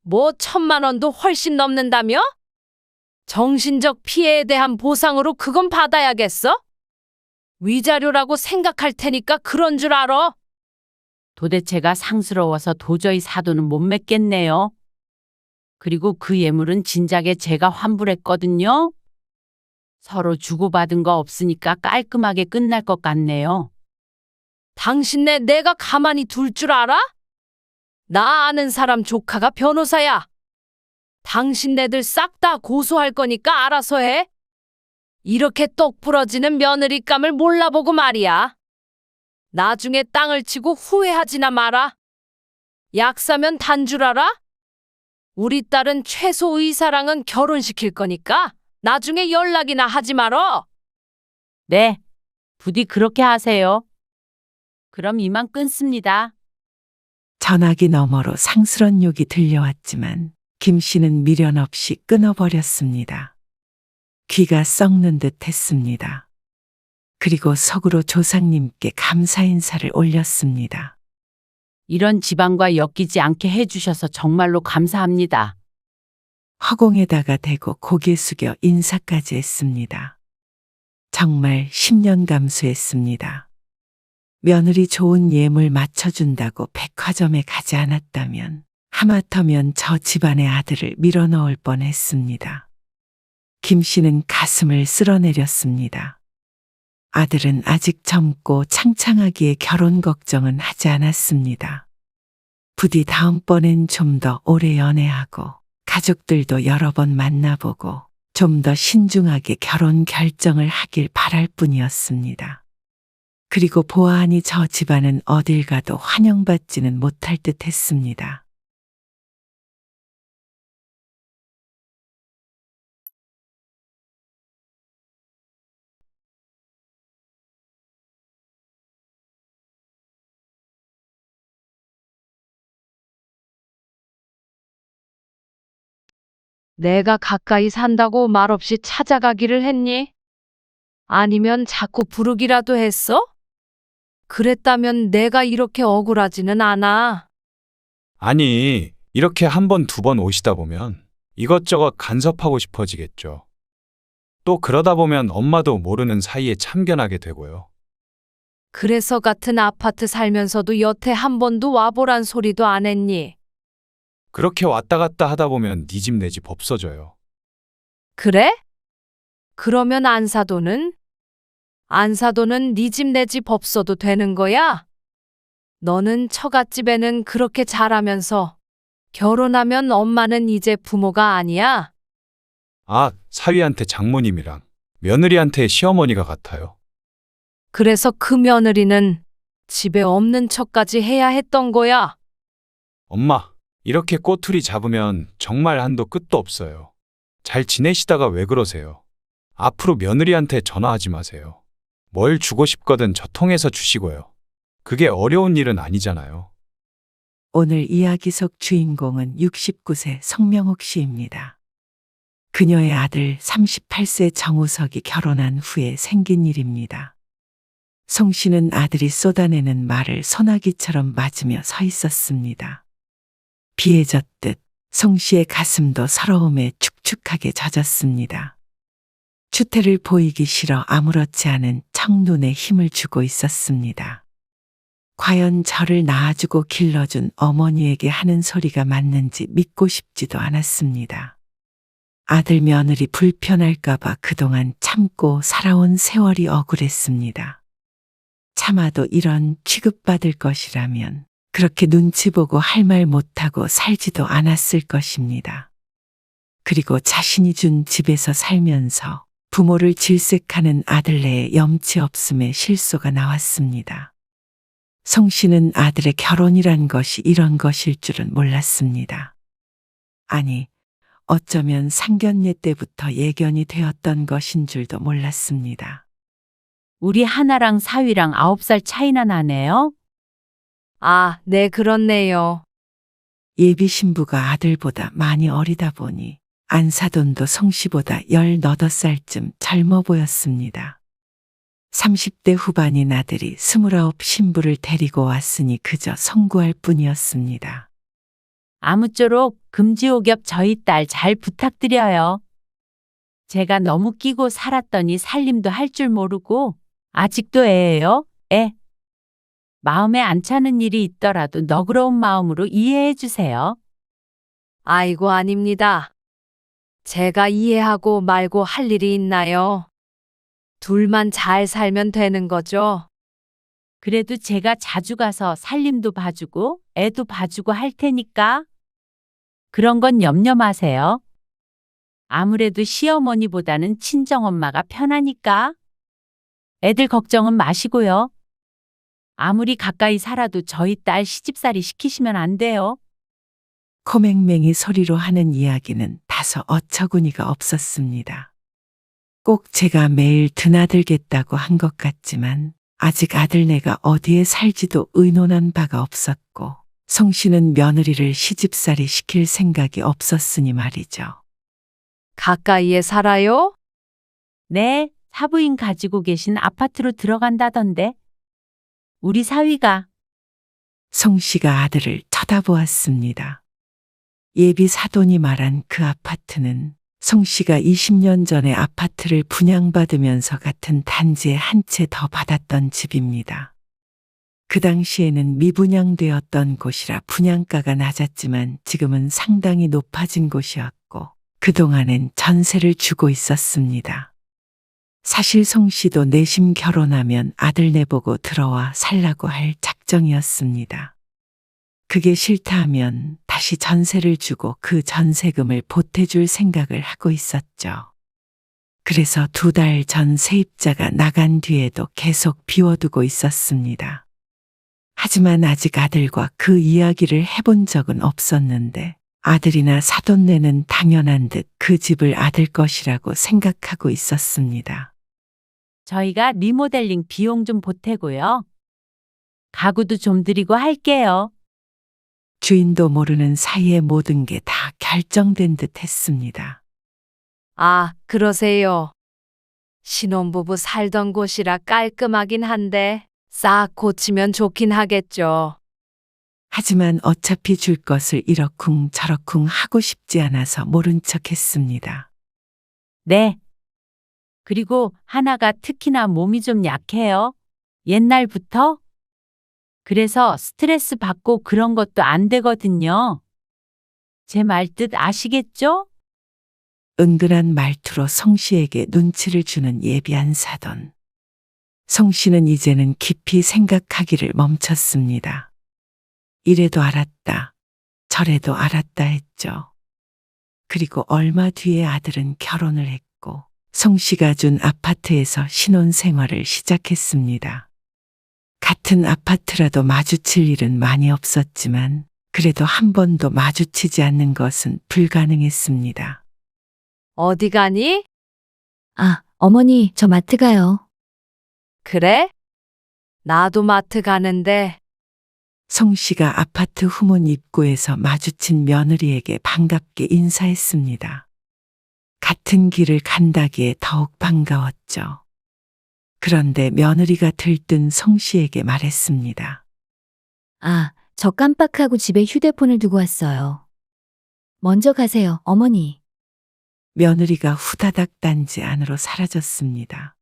뭐 1,000만 원도 훨씬 넘는다며? 정신적 피해에 대한 보상으로 그건 받아야겠어? 위자료라고 생각할 테니까 그런 줄 알아. 도대체가 상스러워서 도저히 사돈은 못 맺겠네요. 그리고 그 예물은 진작에 제가 환불했거든요. 서로 주고받은 거 없으니까 깔끔하게 끝날 것 같네요. 당신네 내가 가만히 둘 줄 알아? 나 아는 사람 조카가 변호사야. 당신네들 싹 다 고소할 거니까 알아서 해. 이렇게 똑 부러지는 며느리감을 몰라보고 말이야. 나중에 땅을 치고 후회하지나 마라. 약 사면 단 줄 알아? 우리 딸은 최소 의사랑은 결혼시킬 거니까 나중에 연락이나 하지 말어. 네, 부디 그렇게 하세요. 그럼 이만 끊습니다. 전화기 너머로 상스런 욕이 들려왔지만 김 씨는 미련 없이 끊어버렸습니다. 귀가 썩는 듯 했습니다. 그리고 속으로 조상님께 감사 인사를 올렸습니다. 이런 집안과 엮이지 않게 해주셔서 정말로 감사합니다. 허공에다가 대고 고개 숙여 인사까지 했습니다. 정말 10년 감수했습니다. 며느리 좋은 예물 맞춰준다고 백화점에 가지 않았다면 하마터면 저 집안의 아들을 밀어넣을 뻔했습니다. 김 씨는 가슴을 쓸어내렸습니다. 아들은 아직 젊고 창창하기에 결혼 걱정은 하지 않았습니다. 부디 다음번엔 좀 더 오래 연애하고 가족들도 여러 번 만나보고 좀 더 신중하게 결혼 결정을 하길 바랄 뿐이었습니다. 그리고 보아하니 저 집안은 어딜 가도 환영받지는 못할 듯 했습니다. 내가 가까이 산다고 말없이 찾아가기를 했니? 아니면 자꾸 부르기라도 했어? 그랬다면 내가 이렇게 억울하지는 않아. 아니, 이렇게 한 번, 두 번 오시다 보면 이것저것 간섭하고 싶어지겠죠. 또 그러다 보면 엄마도 모르는 사이에 참견하게 되고요. 그래서 같은 아파트 살면서도 여태 한 번도 와보란 소리도 안 했니? 그렇게 왔다 갔다 하다 보면 네 집 내 집 없어져요. 그래? 그러면 안사도는? 안사도는 네 집 내 집 없어도 되는 거야? 너는 처갓집에는 그렇게 잘하면서 결혼하면 엄마는 이제 부모가 아니야? 아, 사위한테 장모님이랑 며느리한테 시어머니가 같아요. 그래서 그 며느리는 집에 없는 척까지 해야 했던 거야? 엄마, 이렇게 꼬투리 잡으면 정말 한도 끝도 없어요. 잘 지내시다가 왜 그러세요? 앞으로 며느리한테 전화하지 마세요. 뭘 주고 싶거든 저 통해서 주시고요. 그게 어려운 일은 아니잖아요. 오늘 이야기 속 주인공은 69세 성명옥 씨입니다. 그녀의 아들 38세 정우석이 결혼한 후에 생긴 일입니다. 송 씨는 아들이 쏟아내는 말을 소나기처럼 맞으며 서 있었습니다. 비에 젖듯 송 씨의 가슴도 서러움에 축축하게 젖었습니다. 추태를 보이기 싫어 아무렇지 않은 청눈에 힘을 주고 있었습니다. 과연 저를 낳아주고 길러준 어머니에게 하는 소리가 맞는지 믿고 싶지도 않았습니다. 아들 며느리 불편할까봐 그동안 참고 살아온 세월이 억울했습니다. 참아도 이런 취급받을 것이라면 그렇게 눈치 보고 할 말 못하고 살지도 않았을 것입니다. 그리고 자신이 준 집에서 살면서 부모를 질색하는 아들네의 염치 없음에 실소가 나왔습니다. 송 씨는 아들의 결혼이란 것이 이런 것일 줄은 몰랐습니다. 아니, 어쩌면 상견례 때부터 예견이 되었던 것인 줄도 몰랐습니다. 우리 하나랑 사위랑 9살 차이나 나네요. 아, 네, 그렇네요. 예비 신부가 아들보다 많이 어리다 보니 안사돈도 송 씨보다 18살쯤 젊어 보였습니다. 30대 후반인 아들이 29 신부를 데리고 왔으니 그저 성구할 뿐이었습니다. 아무쪼록 금지옥엽 저희 딸 잘 부탁드려요. 제가 너무 끼고 살았더니 살림도 할 줄 모르고 아직도 애예요, 애. 마음에 안 차는 일이 있더라도 너그러운 마음으로 이해해 주세요. 아이고, 아닙니다. 제가 이해하고 말고 할 일이 있나요? 둘만 잘 살면 되는 거죠. 그래도 제가 자주 가서 살림도 봐주고 애도 봐주고 할 테니까 그런 건 염려 마세요. 아무래도 시어머니보다는 친정엄마가 편하니까 애들 걱정은 마시고요. 아무리 가까이 살아도 저희 딸 시집살이 시키시면 안 돼요. 코맹맹이 소리로 하는 이야기는 다소 어처구니가 없었습니다. 꼭 제가 매일 드나들겠다고 한 것 같지만 아직 아들네가 어디에 살지도 의논한 바가 없었고 송 씨는 며느리를 시집살이 시킬 생각이 없었으니 말이죠. 가까이에 살아요? 네, 사부인 가지고 계신 아파트로 들어간다던데. 우리 사위가. 송 씨가 아들을 쳐다보았습니다. 예비 사돈이 말한 그 아파트는 송 씨가 20년 전에 아파트를 분양받으면서 같은 단지에 한 채 더 받았던 집입니다. 그 당시에는 미분양되었던 곳이라 분양가가 낮았지만 지금은 상당히 높아진 곳이었고 그동안엔 전세를 주고 있었습니다. 사실 송 씨도 내심 결혼하면 아들 내보고 들어와 살라고 할 작정이었습니다. 그게 싫다 하면 다시 전세를 주고 그 전세금을 보태줄 생각을 하고 있었죠. 그래서 2달 전 세입자가 나간 뒤에도 계속 비워두고 있었습니다. 하지만 아직 아들과 그 이야기를 해본 적은 없었는데 아들이나 사돈네는 당연한 듯 그 집을 아들 것이라고 생각하고 있었습니다. 저희가 리모델링 비용 좀 보태고요. 가구도 좀 드리고 할게요. 주인도 모르는 사이에 모든 게 다 결정된 듯 했습니다. 아, 그러세요. 신혼부부 살던 곳이라 깔끔하긴 한데 싹 고치면 좋긴 하겠죠. 하지만 어차피 줄 것을 이러쿵 저러쿵 하고 싶지 않아서 모른 척 했습니다. 네. 그리고 하나가 특히나 몸이 좀 약해요. 옛날부터. 그래서 스트레스 받고 그런 것도 안 되거든요. 제 말 뜻 아시겠죠? 은근한 말투로 송 씨에게 눈치를 주는 예비한 사돈. 송 씨는 이제는 깊이 생각하기를 멈췄습니다. 이래도 알았다, 저래도 알았다 했죠. 그리고 얼마 뒤에 아들은 결혼을 했고 송 씨가 준 아파트에서 신혼생활을 시작했습니다. 같은 아파트라도 마주칠 일은 많이 없었지만 그래도 한 번도 마주치지 않는 것은 불가능했습니다. 어디 가니? 아, 어머니, 저 마트 가요. 그래? 나도 마트 가는데 송 씨가 아파트 후문 입구에서 마주친 며느리에게 반갑게 인사했습니다. 같은 길을 간다기에 더욱 반가웠죠. 그런데 며느리가 들뜬 송 씨에게 말했습니다. 아, 저 깜빡하고 집에 휴대폰을 두고 왔어요. 먼저 가세요, 어머니. 며느리가 후다닥 단지 안으로 사라졌습니다.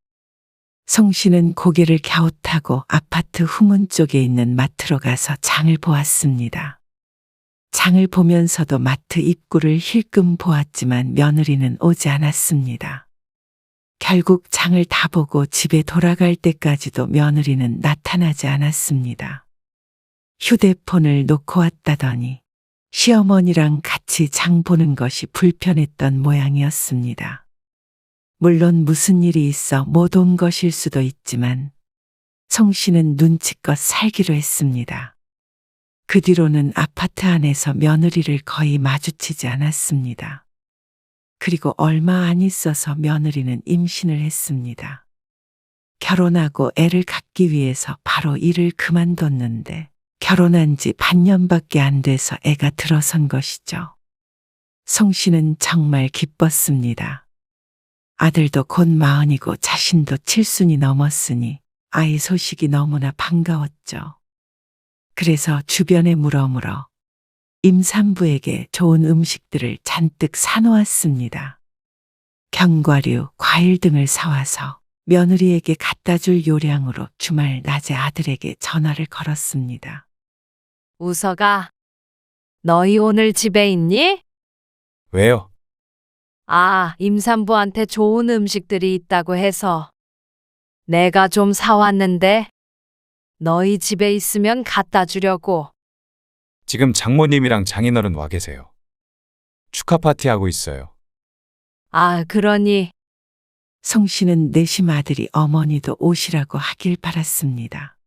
송 씨는 고개를 갸웃하고 아파트 후문 쪽에 있는 마트로 가서 장을 보았습니다. 장을 보면서도 마트 입구를 힐끔 보았지만 며느리는 오지 않았습니다. 결국 장을 다 보고 집에 돌아갈 때까지도 며느리는 나타나지 않았습니다. 휴대폰을 놓고 왔다더니 시어머니랑 같이 장 보는 것이 불편했던 모양이었습니다. 물론 무슨 일이 있어 못 온 것일 수도 있지만 송 씨는 눈치껏 살기로 했습니다. 그 뒤로는 아파트 안에서 며느리를 거의 마주치지 않았습니다. 그리고 얼마 안 있어서 며느리는 임신을 했습니다. 결혼하고 애를 갖기 위해서 바로 일을 그만뒀는데 결혼한 지 반년밖에 안 돼서 애가 들어선 것이죠. 송 씨는 정말 기뻤습니다. 아들도 곧 40이고 자신도 7순이 넘었으니 아이 소식이 너무나 반가웠죠. 그래서 주변에 물어물어 임산부에게 좋은 음식들을 잔뜩 사놓았습니다. 견과류, 과일 등을 사와서 며느리에게 갖다 줄 요량으로 주말 낮에 아들에게 전화를 걸었습니다. 우서가, 너희 오늘 집에 있니? 왜요? 아, 임산부한테 좋은 음식들이 있다고 해서 내가 좀 사왔는데 너희 집에 있으면 갖다 주려고. 지금 장모님이랑 장인어른 와 계세요. 축하 파티 하고 있어요. 아, 그러니 송 씨는 내심 아들이 어머니도 오시라고 하길 바랐습니다.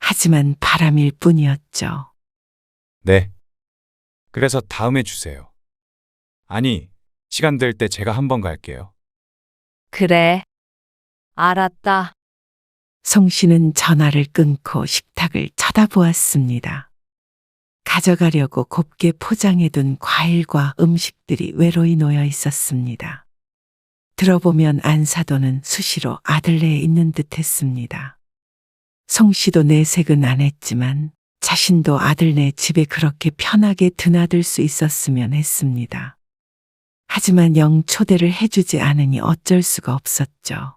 하지만 바람일 뿐이었죠. 네. 그래서 다음에 주세요. 아니, 시간 될 때 제가 한번 갈게요. 그래. 알았다. 송 씨는 전화를 끊고 식탁을 쳐다보았습니다. 가져가려고 곱게 포장해둔 과일과 음식들이 외로이 놓여 있었습니다. 들어보면 안사도는 수시로 아들네에 있는 듯 했습니다. 송 씨도 내색은 안 했지만 자신도 아들네 집에 그렇게 편하게 드나들 수 있었으면 했습니다. 하지만 영 초대를 해주지 않으니 어쩔 수가 없었죠.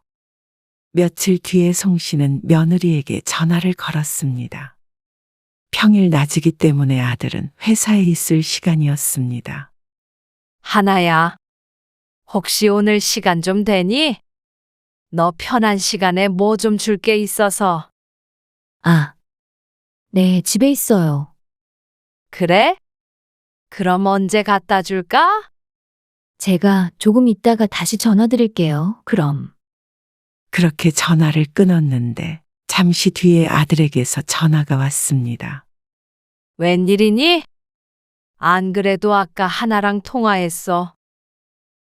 며칠 뒤에 송 씨는 며느리에게 전화를 걸었습니다. 평일 낮이기 때문에 아들은 회사에 있을 시간이었습니다. 하나야, 혹시 오늘 시간 좀 되니? 너 편한 시간에 뭐 좀 줄 게 있어서. 아, 네, 집에 있어요. 그래? 그럼 언제 갖다 줄까? 제가 조금 있다가 다시 전화 드릴게요. 그럼. 그렇게 전화를 끊었는데 잠시 뒤에 아들에게서 전화가 왔습니다. 웬일이니? 안 그래도 아까 하나랑 통화했어.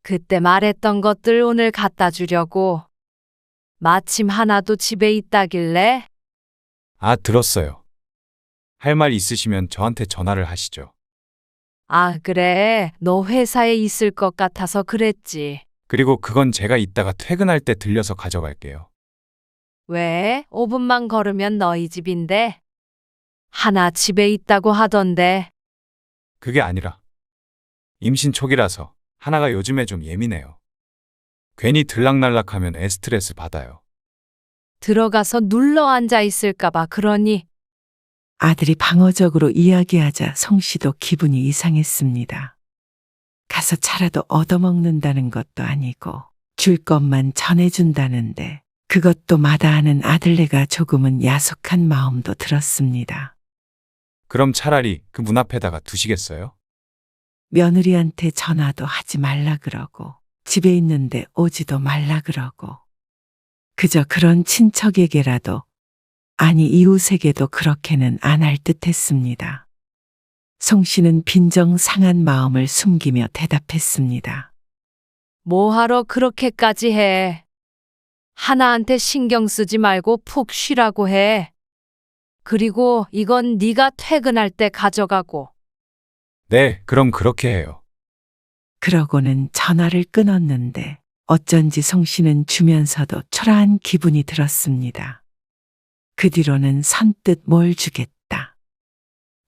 그때 말했던 것들 오늘 갖다 주려고. 마침 하나도 집에 있다길래. 아, 들었어요. 할 말 있으시면 저한테 전화를 하시죠. 아, 그래. 너 회사에 있을 것 같아서 그랬지. 그리고 그건 제가 이따가 퇴근할 때 들려서 가져갈게요. 왜? 5분만 걸으면 너희 집인데. 하나 집에 있다고 하던데. 그게 아니라 임신 초기라서 하나가 요즘에 좀 예민해요. 괜히 들락날락하면 스트레스 받아요. 들어가서 눌러 앉아 있을까봐 그러니. 아들이 방어적으로 이야기하자 송 씨도 기분이 이상했습니다. 가서 차라도 얻어먹는다는 것도 아니고 줄 것만 전해준다는데 그것도 마다하는 아들네가 조금은 야속한 마음도 들었습니다. 그럼 차라리 그 문 앞에다가 두시겠어요? 며느리한테 전화도 하지 말라 그러고 집에 있는데 오지도 말라 그러고 그저 그런 친척에게라도 아니 이웃에게도 그렇게는 안 할 듯했습니다. 송 씨는 빈정 상한 마음을 숨기며 대답했습니다. 뭐하러 그렇게까지 해. 하나한테 신경 쓰지 말고 푹 쉬라고 해. 그리고 이건 네가 퇴근할 때 가져가고. 네, 그럼 그렇게 해요. 그러고는 전화를 끊었는데 어쩐지 송 씨는 주면서도 초라한 기분이 들었습니다. 그 뒤로는 선뜻 뭘 주겠다.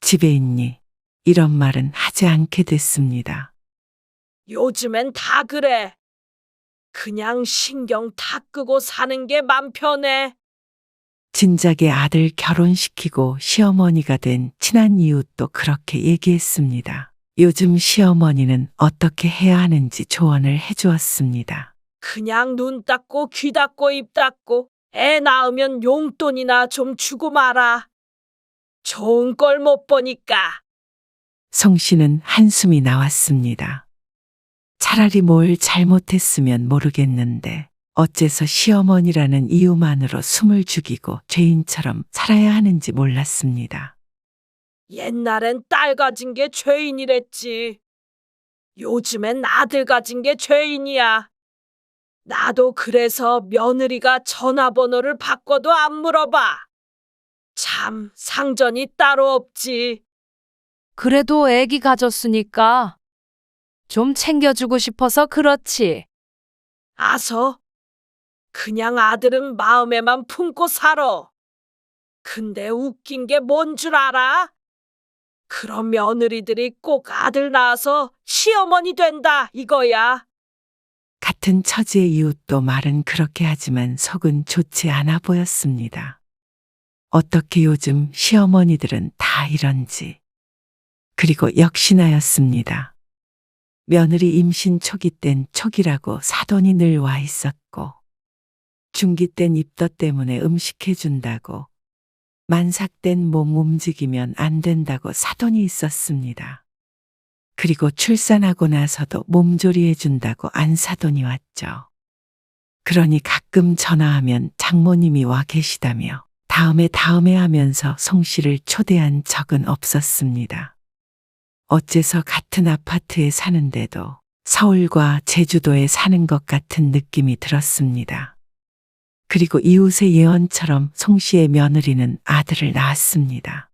집에 있니? 이런 말은 하지 않게 됐습니다. 요즘엔 다 그래. 그냥 신경 다 끄고 사는 게 맘 편해. 진작에 아들 결혼시키고 시어머니가 된 친한 이웃도 그렇게 얘기했습니다. 요즘 시어머니는 어떻게 해야 하는지 조언을 해주었습니다. 그냥 눈 닦고 귀 닦고 입 닦고 애 낳으면 용돈이나 좀 주고 말아. 좋은 걸 못 보니까. 송 씨는 한숨이 나왔습니다. 차라리 뭘 잘못했으면 모르겠는데 어째서 시어머니라는 이유만으로 숨을 죽이고 죄인처럼 살아야 하는지 몰랐습니다. 옛날엔 딸 가진 게 죄인이랬지. 요즘엔 아들 가진 게 죄인이야. 나도 그래서 며느리가 전화번호를 바꿔도 안 물어봐. 참 상전이 따로 없지. 그래도 애기 가졌으니까 좀 챙겨주고 싶어서 그렇지. 아서 그냥 아들은 마음에만 품고 살아. 근데 웃긴 게 뭔 줄 알아? 그런 며느리들이 꼭 아들 낳아서 시어머니 된다 이거야. 같은 처지의 이웃도 말은 그렇게 하지만 속은 좋지 않아 보였습니다. 어떻게 요즘 시어머니들은 다 이런지. 그리고 역시나였습니다. 며느리 임신 초기 땐 촉이라고 사돈이 늘 와 있었고 중기 땐 입덧 때문에 음식해준다고 만삭 땐 몸 움직이면 안 된다고 사돈이 있었습니다. 그리고 출산하고 나서도 몸조리해준다고 안사돈이 왔죠. 그러니 가끔 전화하면 장모님이 와 계시다며 다음에 하면서 송 씨를 초대한 적은 없었습니다. 어째서 같은 아파트에 사는데도 서울과 제주도에 사는 것 같은 느낌이 들었습니다. 그리고 이웃의 예언처럼 송 씨의 며느리는 아들을 낳았습니다.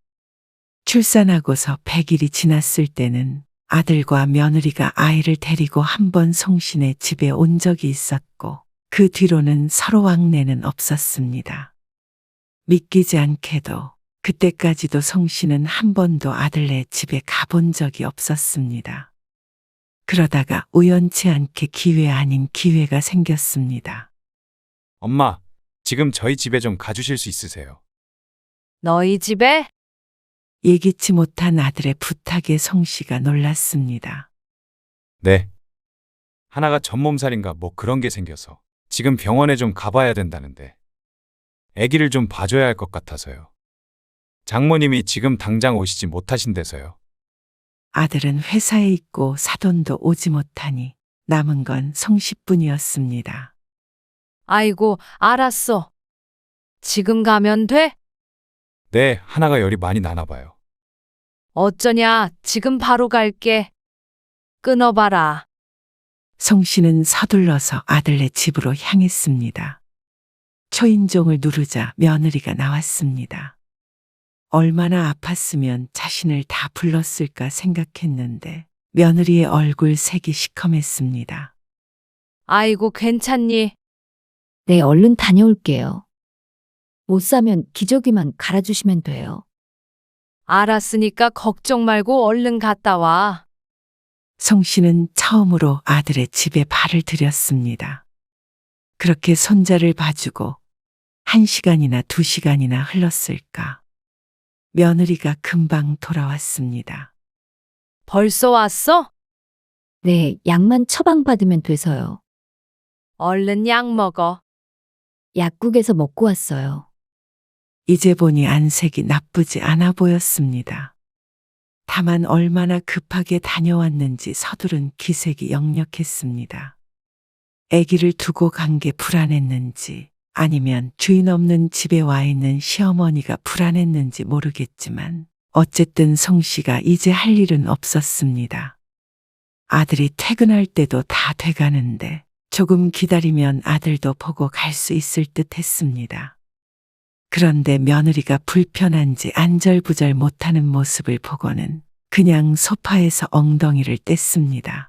출산하고서 100일이 지났을 때는 아들과 며느리가 아이를 데리고 한 번 송 씨네 집에 온 적이 있었고 그 뒤로는 서로 왕래는 없었습니다. 믿기지 않게도 그때까지도 송 씨는 한 번도 아들네 집에 가본 적이 없었습니다. 그러다가 우연치 않게 기회 아닌 기회가 생겼습니다. 엄마, 지금 저희 집에 좀 가주실 수 있으세요? 너희 집에? 예기치 못한 아들의 부탁에 송 씨가 놀랐습니다. 네. 하나가 전몸살인가 뭐 그런 게 생겨서 지금 병원에 좀 가봐야 된다는데 아기를 좀 봐줘야 할 것 같아서요. 장모님이 지금 당장 오시지 못하신대서요. 아들은 회사에 있고 사돈도 오지 못하니 남은 건 송 씨뿐이었습니다. 아이고, 알았어. 지금 가면 돼? 네, 하나가 열이 많이 나나 봐요. 어쩌냐, 지금 바로 갈게. 끊어봐라. 송 씨는 서둘러서 아들네 집으로 향했습니다. 초인종을 누르자 며느리가 나왔습니다. 얼마나 아팠으면 자신을 다 불렀을까 생각했는데 며느리의 얼굴 색이 시커맸습니다. 아이고, 괜찮니? 네, 얼른 다녀올게요. 못 사면 기저귀만 갈아주시면 돼요. 알았으니까 걱정 말고 얼른 갔다 와. 송 씨는 처음으로 아들의 집에 발을 들였습니다. 그렇게 손자를 봐주고 1시간이나 2시간이나 흘렀을까. 며느리가 금방 돌아왔습니다. 벌써 왔어? 네, 약만 처방받으면 돼서요. 얼른 약 먹어. 약국에서 먹고 왔어요. 이제 보니 안색이 나쁘지 않아 보였습니다. 다만 얼마나 급하게 다녀왔는지 서두른 기색이 역력했습니다. 아기를 두고 간 게 불안했는지 아니면 주인 없는 집에 와 있는 시어머니가 불안했는지 모르겠지만 어쨌든 송 씨가 이제 할 일은 없었습니다. 아들이 퇴근할 때도 다 돼가는데 조금 기다리면 아들도 보고 갈 수 있을 듯 했습니다. 그런데 며느리가 불편한지 안절부절 못하는 모습을 보고는 그냥 소파에서 엉덩이를 뗐습니다.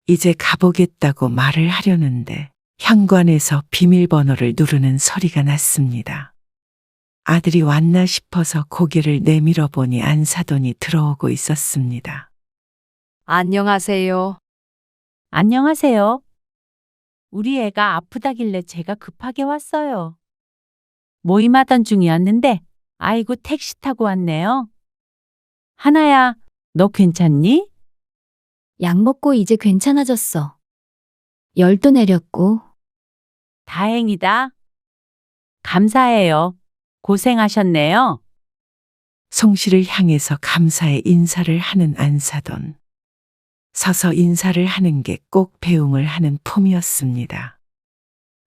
이제 가보겠다고 말을 하려는데 현관에서 비밀번호를 누르는 소리가 났습니다. 아들이 왔나 싶어서 고개를 내밀어 보니 안사돈이 들어오고 있었습니다. 안녕하세요. 안녕하세요. 우리 애가 아프다길래 제가 급하게 왔어요. 모임하던 중이었는데, 아이고 택시 타고 왔네요. 하나야, 너 괜찮니? 약 먹고 이제 괜찮아졌어. 열도 내렸고. 다행이다. 감사해요. 고생하셨네요. 송 씨를 향해서 감사의 인사를 하는 안사돈. 서서 인사를 하는 게 꼭 배웅을 하는 폼이었습니다.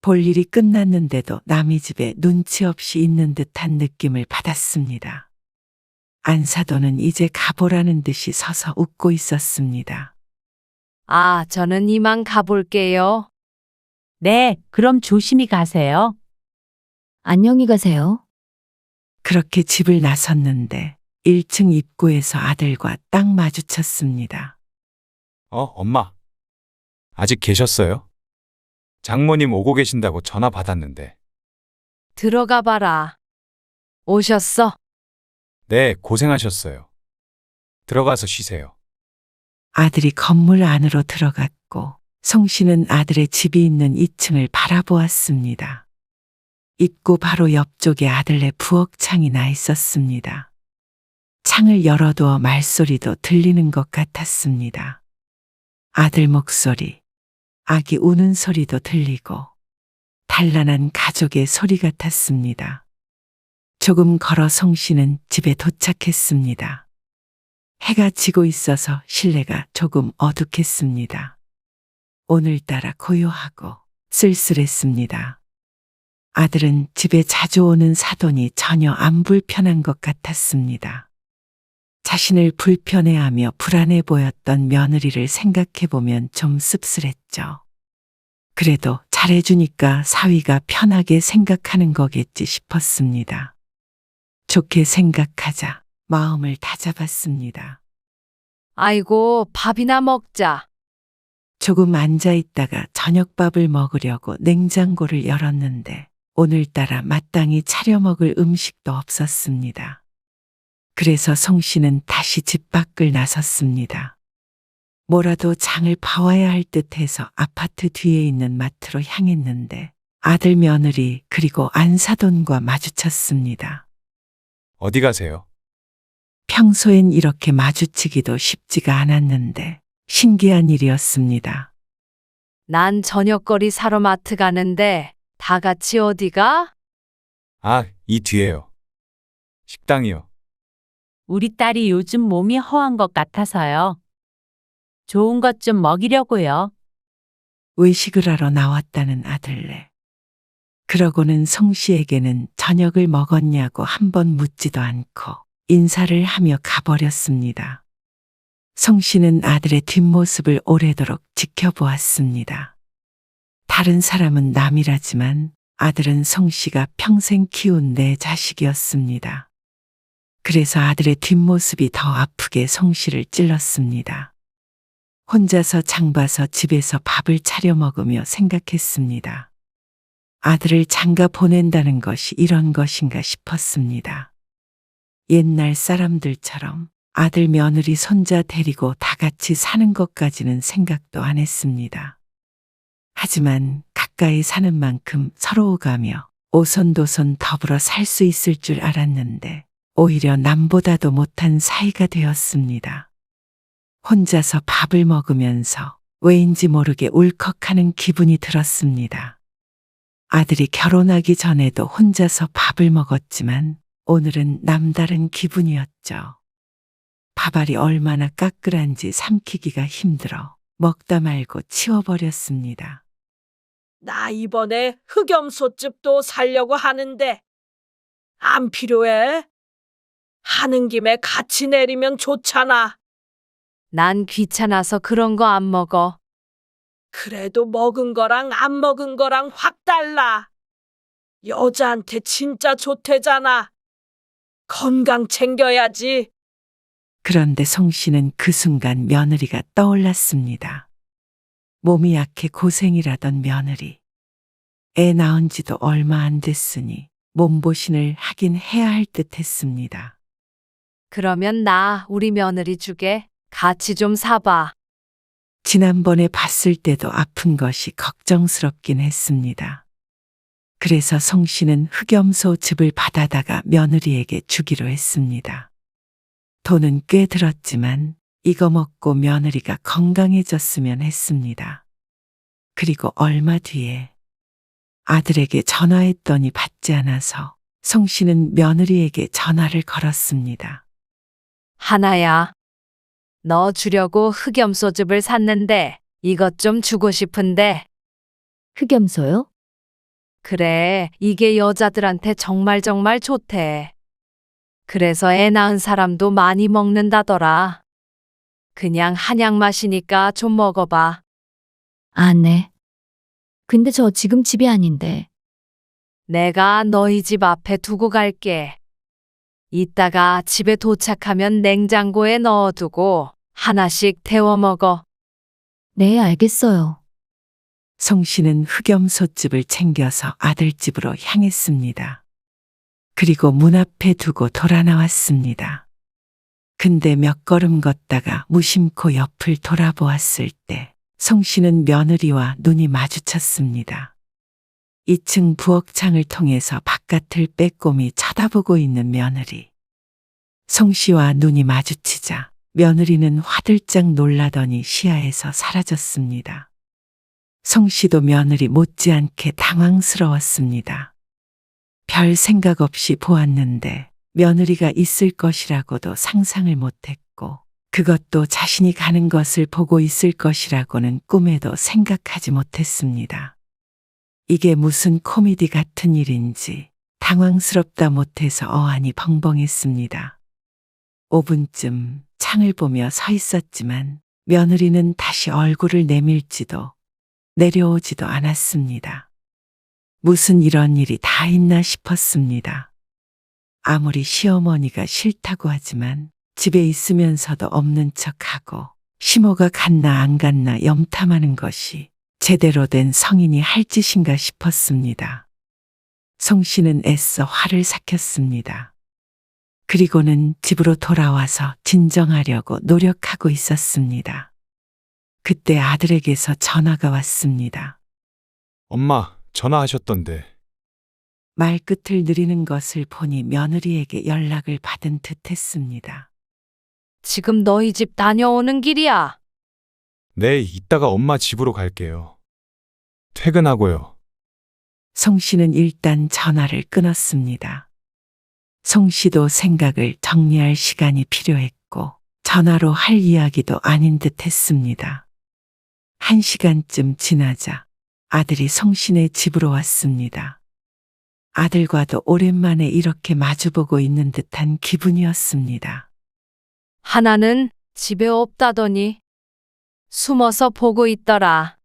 볼 일이 끝났는데도 남의 집에 눈치 없이 있는 듯한 느낌을 받았습니다. 안사돈은 이제 가보라는 듯이 서서 웃고 있었습니다. 아, 저는 이만 가볼게요. 네, 그럼 조심히 가세요. 안녕히 가세요. 그렇게 집을 나섰는데 1층 입구에서 아들과 딱 마주쳤습니다. 엄마. 아직 계셨어요? 장모님 오고 계신다고 전화 받았는데. 들어가 봐라. 오셨어? 네, 고생하셨어요. 들어가서 쉬세요. 아들이 건물 안으로 들어갔고 송 씨는 아들의 집이 있는 2층을 바라보았습니다. 입구 바로 옆쪽에 아들네 부엌창이 나 있었습니다. 창을 열어두어 말소리도 들리는 것 같았습니다. 아들 목소리, 아기 우는 소리도 들리고 단란한 가족의 소리 같았습니다. 조금 걸어 송 씨는 집에 도착했습니다. 해가 지고 있어서 실내가 조금 어둑했습니다. 오늘따라 고요하고 쓸쓸했습니다. 아들은 집에 자주 오는 사돈이 전혀 안 불편한 것 같았습니다. 자신을 불편해하며 불안해 보였던 며느리를 생각해보면 좀 씁쓸했죠. 그래도 잘해주니까 사위가 편하게 생각하는 거겠지 싶었습니다. 좋게 생각하자 마음을 다잡았습니다. 아이고, 밥이나 먹자. 조금 앉아 있다가 저녁밥을 먹으려고 냉장고를 열었는데 오늘따라 마땅히 차려 먹을 음식도 없었습니다. 그래서 송 씨는 다시 집 밖을 나섰습니다. 뭐라도 장을 봐와야 할 듯해서 아파트 뒤에 있는 마트로 향했는데 아들 며느리 그리고 안사돈과 마주쳤습니다. 어디 가세요? 평소엔 이렇게 마주치기도 쉽지가 않았는데 신기한 일이었습니다. 난 저녁거리 사러 마트 가는데 다 같이 어디가? 아, 이 뒤에요. 식당이요. 우리 딸이 요즘 몸이 허한 것 같아서요. 좋은 것 좀 먹이려고요. 외식을 하러 나왔다는 아들네. 그러고는 송 씨에게는 저녁을 먹었냐고 한 번 묻지도 않고 인사를 하며 가버렸습니다. 송 씨는 아들의 뒷모습을 오래도록 지켜보았습니다. 다른 사람은 남이라지만 아들은 송 씨가 평생 키운 내 자식이었습니다. 그래서 아들의 뒷모습이 더 아프게 송 씨를 찔렀습니다. 혼자서 장 봐서 집에서 밥을 차려 먹으며 생각했습니다. 아들을 장가 보낸다는 것이 이런 것인가 싶었습니다. 옛날 사람들처럼 아들 며느리 손자 데리고 다 같이 사는 것까지는 생각도 안 했습니다. 하지만 가까이 사는 만큼 서로 오가며 오손도손 더불어 살 수 있을 줄 알았는데 오히려 남보다도 못한 사이가 되었습니다. 혼자서 밥을 먹으면서 왜인지 모르게 울컥하는 기분이 들었습니다. 아들이 결혼하기 전에도 혼자서 밥을 먹었지만 오늘은 남다른 기분이었죠. 밥알이 얼마나 까끌한지 삼키기가 힘들어 먹다 말고 치워버렸습니다. 나 이번에 흑염소집도 살려고 하는데 안 필요해? 하는 김에 같이 내리면 좋잖아. 난 귀찮아서 그런 거 안 먹어. 그래도 먹은 거랑 안 먹은 거랑 확 달라. 여자한테 진짜 좋대잖아. 건강 챙겨야지. 그런데 송 씨는 그 순간 며느리가 떠올랐습니다. 몸이 약해 고생이라던 며느리. 애 낳은 지도 얼마 안 됐으니 몸보신을 하긴 해야 할 듯 했습니다. 그러면 나 우리 며느리 주게 같이 좀 사봐. 지난번에 봤을 때도 아픈 것이 걱정스럽긴 했습니다. 그래서 송 씨는 흑염소 즙을 받아다가 며느리에게 주기로 했습니다. 돈은 꽤 들었지만 이거 먹고 며느리가 건강해졌으면 했습니다. 그리고 얼마 뒤에 아들에게 전화했더니 받지 않아서 송 씨는 며느리에게 전화를 걸었습니다. 하나야, 너 주려고 흑염소즙을 샀는데 이것 좀 주고 싶은데. 흑염소요? 그래, 이게 여자들한테 정말 좋대. 그래서 애 낳은 사람도 많이 먹는다더라. 그냥 한약 마시니까 좀 먹어봐. 아, 네. 근데 저 지금 집이 아닌데. 내가 너희 집 앞에 두고 갈게. 이따가 집에 도착하면 냉장고에 넣어두고 하나씩 데워 먹어. 네, 알겠어요. 송 씨는 흑염소집을 챙겨서 아들 집으로 향했습니다. 그리고 문 앞에 두고 돌아 나왔습니다. 근데 몇 걸음 걷다가 무심코 옆을 돌아보았을 때 송 씨는 며느리와 눈이 마주쳤습니다. 2층 부엌창을 통해서 바깥을 빼꼼히 쳐다보고 있는 며느리. 송 씨와 눈이 마주치자 며느리는 화들짝 놀라더니 시야에서 사라졌습니다. 송 씨도 며느리 못지않게 당황스러웠습니다. 별 생각 없이 보았는데 며느리가 있을 것이라고도 상상을 못했고 그것도 자신이 가는 것을 보고 있을 것이라고는 꿈에도 생각하지 못했습니다. 이게 무슨 코미디 같은 일인지 당황스럽다 못해서 어안이 벙벙했습니다. 5분쯤 창을 보며 서 있었지만 며느리는 다시 얼굴을 내밀지도 내려오지도 않았습니다. 무슨 이런 일이 다 있나 싶었습니다. 아무리 시어머니가 싫다고 하지만 집에 있으면서도 없는 척하고 시모가 갔나 안 갔나 염탐하는 것이 제대로 된 성인이 할 짓인가 싶었습니다. 송 씨는 애써 화를 삭혔습니다. 그리고는 집으로 돌아와서 진정하려고 노력하고 있었습니다. 그때 아들에게서 전화가 왔습니다. 엄마, 전화하셨던데. 말끝을 느리는 것을 보니 며느리에게 연락을 받은 듯 했습니다. 지금 너희 집 다녀오는 길이야. 네, 이따가 엄마 집으로 갈게요. 퇴근하고요. 송 씨는 일단 전화를 끊었습니다. 송 씨도 생각을 정리할 시간이 필요했고 전화로 할 이야기도 아닌 듯 했습니다. 1시간쯤 지나자 아들이 송 씨네 집으로 왔습니다. 아들과도 오랜만에 이렇게 마주보고 있는 듯한 기분이었습니다. 하나는 집에 없다더니 숨어서 보고 있더라.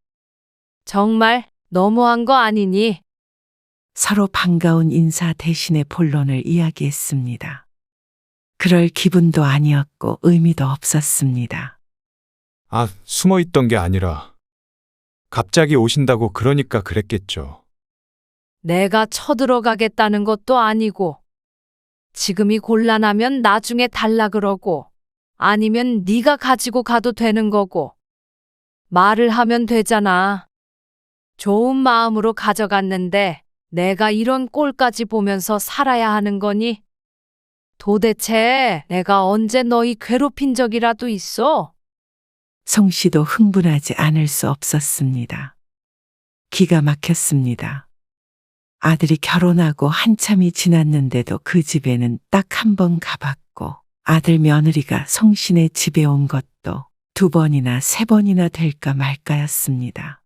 정말 너무한 거 아니니? 서로 반가운 인사 대신에 본론을 이야기했습니다. 그럴 기분도 아니었고 의미도 없었습니다. 아, 숨어 있던 게 아니라 갑자기 오신다고 그러니까 그랬겠죠. 내가 쳐들어가겠다는 것도 아니고 지금이 곤란하면 나중에 달라 그러고 아니면 네가 가지고 가도 되는 거고 말을 하면 되잖아. 좋은 마음으로 가져갔는데 내가 이런 꼴까지 보면서 살아야 하는 거니? 도대체 내가 언제 너희 괴롭힌 적이라도 있어? 송 씨도 흥분하지 않을 수 없었습니다. 기가 막혔습니다. 아들이 결혼하고 한참이 지났는데도 그 집에는 딱 한 번 가봤고 아들 며느리가 송 씨네 집에 온 것도 2번이나 3번이나 될까 말까였습니다.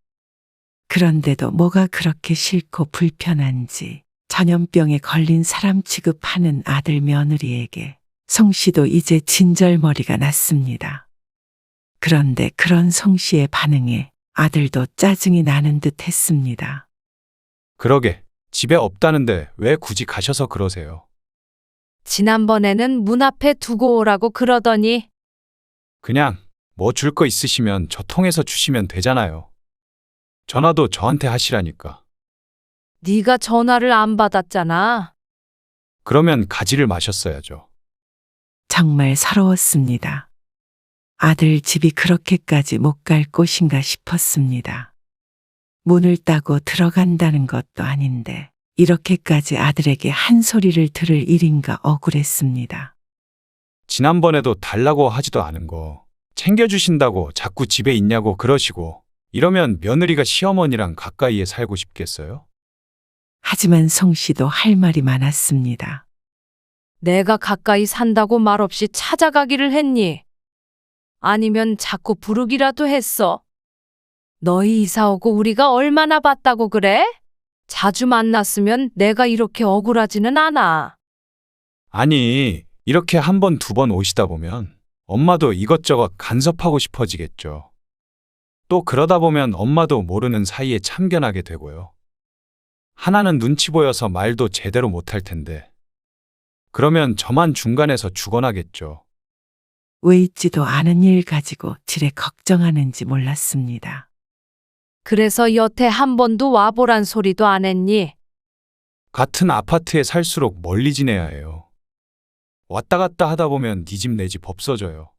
그런데도 뭐가 그렇게 싫고 불편한지 전염병에 걸린 사람 취급하는 아들 며느리에게 송 씨도 이제 진절머리가 났습니다. 그런데 그런 송 씨의 반응에 아들도 짜증이 나는 듯 했습니다. 그러게, 집에 없다는데 왜 굳이 가셔서 그러세요? 지난번에는 문 앞에 두고 오라고 그러더니 그냥 뭐 줄 거 있으시면 저 통해서 주시면 되잖아요. 전화도 저한테 하시라니까. 네가 전화를 안 받았잖아. 그러면 가지를 마셨어야죠. 정말 서러웠습니다. 아들 집이 그렇게까지 못 갈 곳인가 싶었습니다. 문을 따고 들어간다는 것도 아닌데 이렇게까지 아들에게 한 소리를 들을 일인가 억울했습니다. 지난번에도 달라고 하지도 않은 거 챙겨주신다고 자꾸 집에 있냐고 그러시고 이러면 며느리가 시어머니랑 가까이에 살고 싶겠어요? 하지만 송 씨도 할 말이 많았습니다. 내가 가까이 산다고 말없이 찾아가기를 했니? 아니면 자꾸 부르기라도 했어? 너희 이사 오고 우리가 얼마나 봤다고 그래? 자주 만났으면 내가 이렇게 억울하지는 않아. 아니, 이렇게 한 번, 2번 오시다 보면 엄마도 이것저것 간섭하고 싶어지겠죠. 또 그러다 보면 엄마도 모르는 사이에 참견하게 되고요. 하나는 눈치 보여서 말도 제대로 못할 텐데. 그러면 저만 중간에서 죽어나겠죠. 왜 있지도 않은 일 가지고 지레 걱정하는지 몰랐습니다. 그래서 여태 한 번도 와보란 소리도 안 했니? 같은 아파트에 살수록 멀리 지내야 해요. 왔다 갔다 하다 보면 네 집 내 집 없어져요.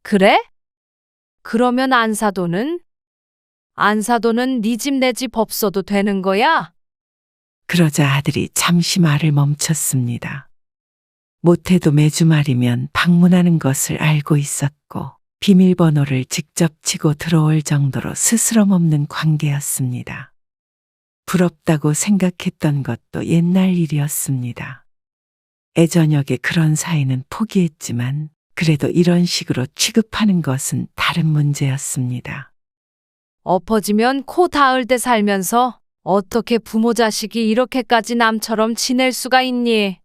그래? 그러면 안사도는? 안사도는 네 집 내 집 없어도 되는 거야? 그러자 아들이 잠시 말을 멈췄습니다. 못해도 매주 말이면 방문하는 것을 알고 있었고 비밀번호를 직접 치고 들어올 정도로 스스럼 없는 관계였습니다. 부럽다고 생각했던 것도 옛날 일이었습니다. 애저녁에 그런 사이는 포기했지만 그래도 이런 식으로 취급하는 것은 다른 문제였습니다. 엎어지면 코 닿을 때 살면서 어떻게 부모 자식이 이렇게까지 남처럼 지낼 수가 있니?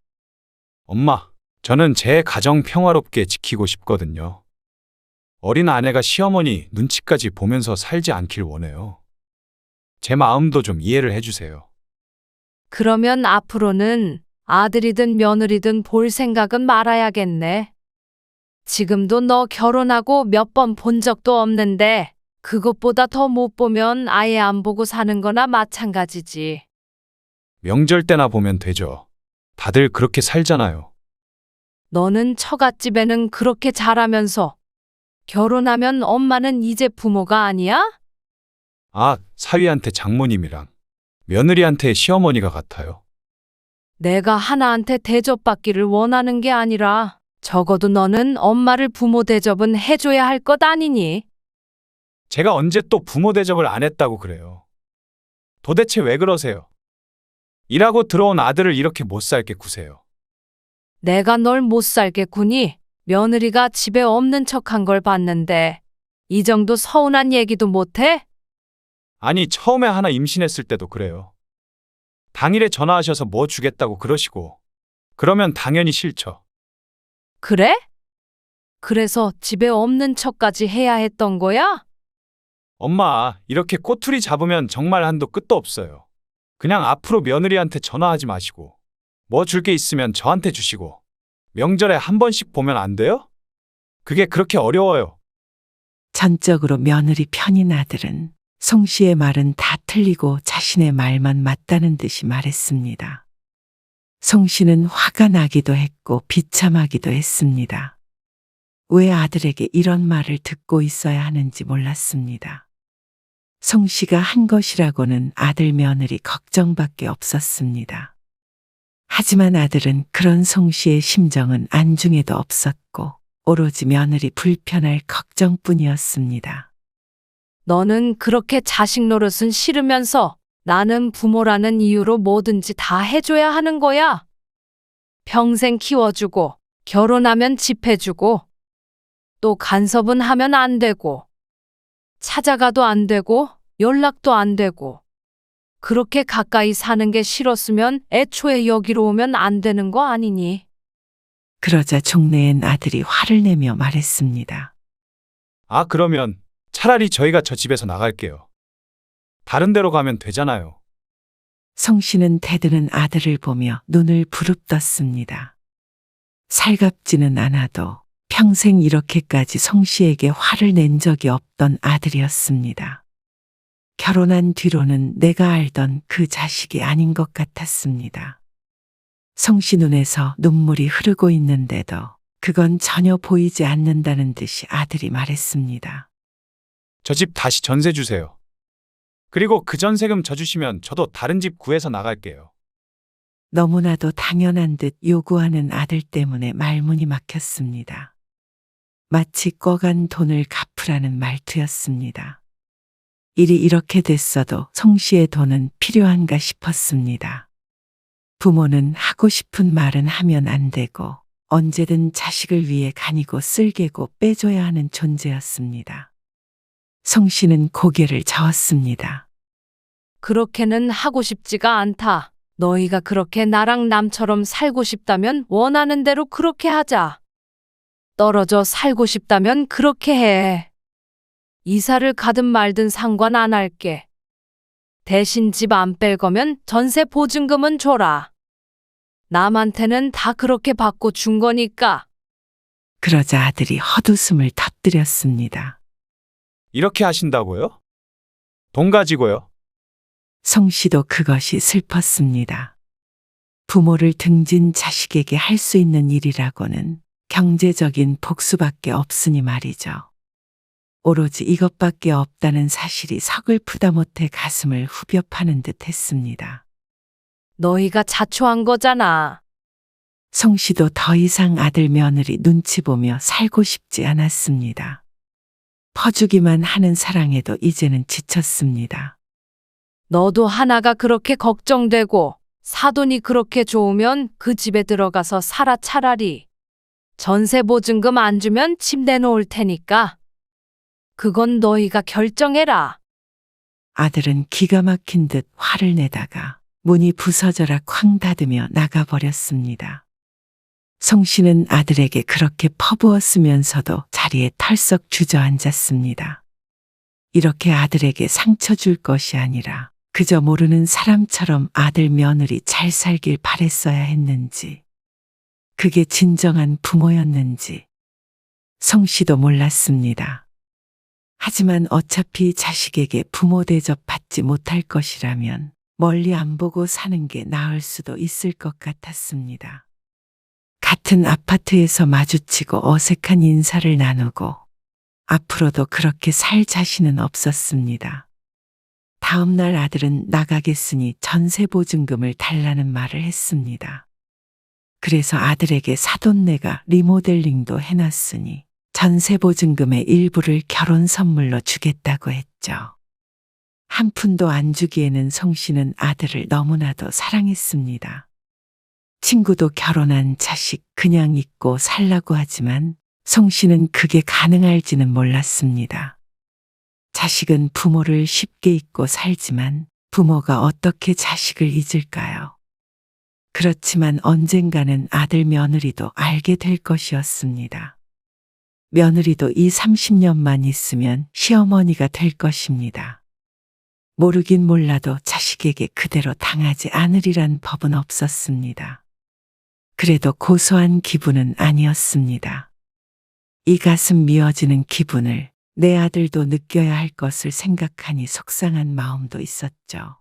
엄마, 저는 제 가정 평화롭게 지키고 싶거든요. 어린 아내가 시어머니 눈치까지 보면서 살지 않길 원해요. 제 마음도 좀 이해를 해주세요. 그러면 앞으로는 아들이든 며느리든 볼 생각은 말아야겠네. 지금도 너 결혼하고 몇 번 본 적도 없는데 그것보다 더 못 보면 아예 안 보고 사는 거나 마찬가지지. 명절 때나 보면 되죠. 다들 그렇게 살잖아요. 너는 처갓집에는 그렇게 잘하면서 결혼하면 엄마는 이제 부모가 아니야? 아, 사위한테 장모님이랑 며느리한테 시어머니가 같아요. 내가 하나한테 대접받기를 원하는 게 아니라 적어도 너는 엄마를 부모 대접은 해줘야 할 것 아니니? 제가 언제 또 부모 대접을 안 했다고 그래요. 도대체 왜 그러세요? 일하고 들어온 아들을 이렇게 못 살게 구세요. 내가 널 못 살게 구니? 며느리가 집에 없는 척한 걸 봤는데 이 정도 서운한 얘기도 못해? 아니, 처음에 하나 임신했을 때도 그래요. 당일에 전화하셔서 뭐 주겠다고 그러시고 그러면 당연히 싫죠. 그래? 그래서 집에 없는 척까지 해야 했던 거야? 엄마, 이렇게 꼬투리 잡으면 정말 한도 끝도 없어요. 그냥 앞으로 며느리한테 전화하지 마시고 뭐 줄 게 있으면 저한테 주시고 명절에 한 번씩 보면 안 돼요? 그게 그렇게 어려워요. 전적으로 며느리 편인 아들은 송 씨의 말은 다 틀리고 자신의 말만 맞다는 듯이 말했습니다. 송 씨는 화가 나기도 했고 비참하기도 했습니다. 왜 아들에게 이런 말을 듣고 있어야 하는지 몰랐습니다. 송 씨가 한 것이라고는 아들 며느리 걱정밖에 없었습니다. 하지만 아들은 그런 송 씨의 심정은 안중에도 없었고 오로지 며느리 불편할 걱정뿐이었습니다. 너는 그렇게 자식 노릇은 싫으면서 나는 부모라는 이유로 뭐든지 다 해줘야 하는 거야. 평생 키워주고 결혼하면 집 해주고 또 간섭은 하면 안 되고 찾아가도 안 되고 연락도 안 되고 그렇게 가까이 사는 게 싫었으면 애초에 여기로 오면 안 되는 거 아니니? 그러자 종래엔 아들이 화를 내며 말했습니다. 아, 그러면 차라리 저희가 저 집에서 나갈게요. 다른 데로 가면 되잖아요. 송 씨는 대드는 아들을 보며 눈을 부릅떴습니다. 살갑지는 않아도 평생 이렇게까지 송 씨에게 화를 낸 적이 없던 아들이었습니다. 결혼한 뒤로는 내가 알던 그 자식이 아닌 것 같았습니다. 송 씨 눈에서 눈물이 흐르고 있는데도 그건 전혀 보이지 않는다는 듯이 아들이 말했습니다. 저 집 다시 전세 주세요. 그리고 그 전세금 저 주시면 저도 다른 집 구해서 나갈게요. 너무나도 당연한 듯 요구하는 아들 때문에 말문이 막혔습니다. 마치 꺼간 돈을 갚으라는 말투였습니다. 일이 이렇게 됐어도 송 씨의 돈은 필요한가 싶었습니다. 부모는 하고 싶은 말은 하면 안 되고 언제든 자식을 위해 가니고 쓸개고 빼줘야 하는 존재였습니다. 송 씨는 고개를 저었습니다. 그렇게는 하고 싶지가 않다. 너희가 그렇게 나랑 남처럼 살고 싶다면 원하는 대로 그렇게 하자. 떨어져 살고 싶다면 그렇게 해. 이사를 가든 말든 상관 안 할게. 대신 집 안 뺄 거면 전세 보증금은 줘라. 남한테는 다 그렇게 받고 준 거니까. 그러자 아들이 헛웃음을 터뜨렸습니다. 이렇게 하신다고요? 돈 가지고요? 송 씨도 그것이 슬펐습니다. 부모를 등진 자식에게 할 수 있는 일이라고는 경제적인 복수밖에 없으니 말이죠. 오로지 이것밖에 없다는 사실이 서글프다 못해 가슴을 후벼 파는 듯 했습니다. 너희가 자초한 거잖아. 송 씨도 더 이상 아들 며느리 눈치 보며 살고 싶지 않았습니다. 퍼주기만 하는 사랑에도 이제는 지쳤습니다. 너도 하나가 그렇게 걱정되고 사돈이 그렇게 좋으면 그 집에 들어가서 살아 차라리. 전세 보증금 안 주면 집 내놓을 테니까. 그건 너희가 결정해라. 아들은 기가 막힌 듯 화를 내다가 문이 부서져라 쾅 닫으며 나가버렸습니다. 송 씨는 아들에게 그렇게 퍼부었으면서도 자리에 털썩 주저앉았습니다. 이렇게 아들에게 상처 줄 것이 아니라 그저 모르는 사람처럼 아들 며느리 잘 살길 바랬어야 했는지, 그게 진정한 부모였는지 송 씨도 몰랐습니다. 하지만 어차피 자식에게 부모 대접 받지 못할 것이라면 멀리 안 보고 사는 게 나을 수도 있을 것 같았습니다. 같은 아파트에서 마주치고 어색한 인사를 나누고 앞으로도 그렇게 살 자신은 없었습니다. 다음 날 아들은 나가겠으니 전세 보증금을 달라는 말을 했습니다. 그래서 아들에게 사돈네가 리모델링도 해놨으니 전세 보증금의 일부를 결혼 선물로 주겠다고 했죠. 한 푼도 안 주기에는 송 씨는 아들을 너무나도 사랑했습니다. 친구도 결혼한 자식 그냥 잊고 살라고 하지만 송 씨는 그게 가능할지는 몰랐습니다. 자식은 부모를 쉽게 잊고 살지만 부모가 어떻게 자식을 잊을까요? 그렇지만 언젠가는 아들 며느리도 알게 될 것이었습니다. 며느리도 30년만 있으면 시어머니가 될 것입니다. 모르긴 몰라도 자식에게 그대로 당하지 않으리란 법은 없었습니다. 그래도 고소한 기분은 아니었습니다. 이 가슴 미어지는 기분을 내 아들도 느껴야 할 것을 생각하니 속상한 마음도 있었죠.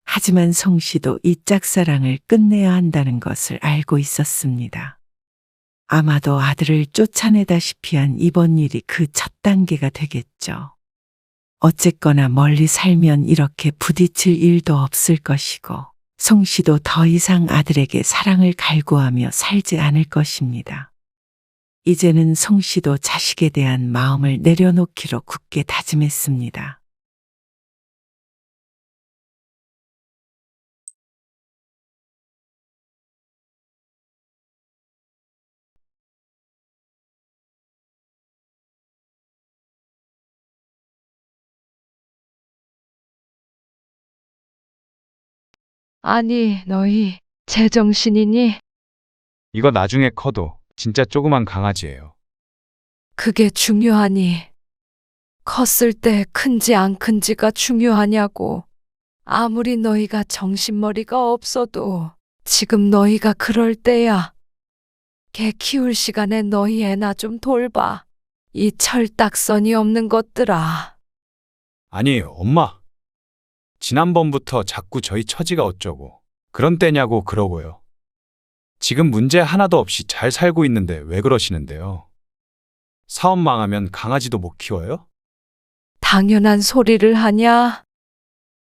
하지만 송 씨도 이 짝사랑을 끝내야 한다는 것을 알고 있었습니다. 아마도 아들을 쫓아내다시피 한 이번 일이 그 첫 단계가 되겠죠. 어쨌거나 멀리 살면 이렇게 부딪힐 일도 없을 것이고 송 씨도 더 이상 아들에게 사랑을 갈구하며 살지 않을 것입니다. 이제는 송 씨도 자식에 대한 마음을 내려놓기로 굳게 다짐했습니다. 아니, 너희 제정신이니? 이거 나중에 커도 진짜 조그만 강아지예요. 그게 중요하니? 컸을 때 큰지 안 큰지가 중요하냐고. 아무리 너희가 정신머리가 없어도 지금 너희가 그럴 때야. 개 키울 시간에 너희 애나 좀 돌봐. 이 철딱선이 없는 것들아. 아니, 엄마. 지난번부터 자꾸 저희 처지가 어쩌고 그런 때냐고 그러고요. 지금 문제 하나도 없이 잘 살고 있는데 왜 그러시는데요? 사업 망하면 강아지도 못 키워요? 당연한 소리를 하냐?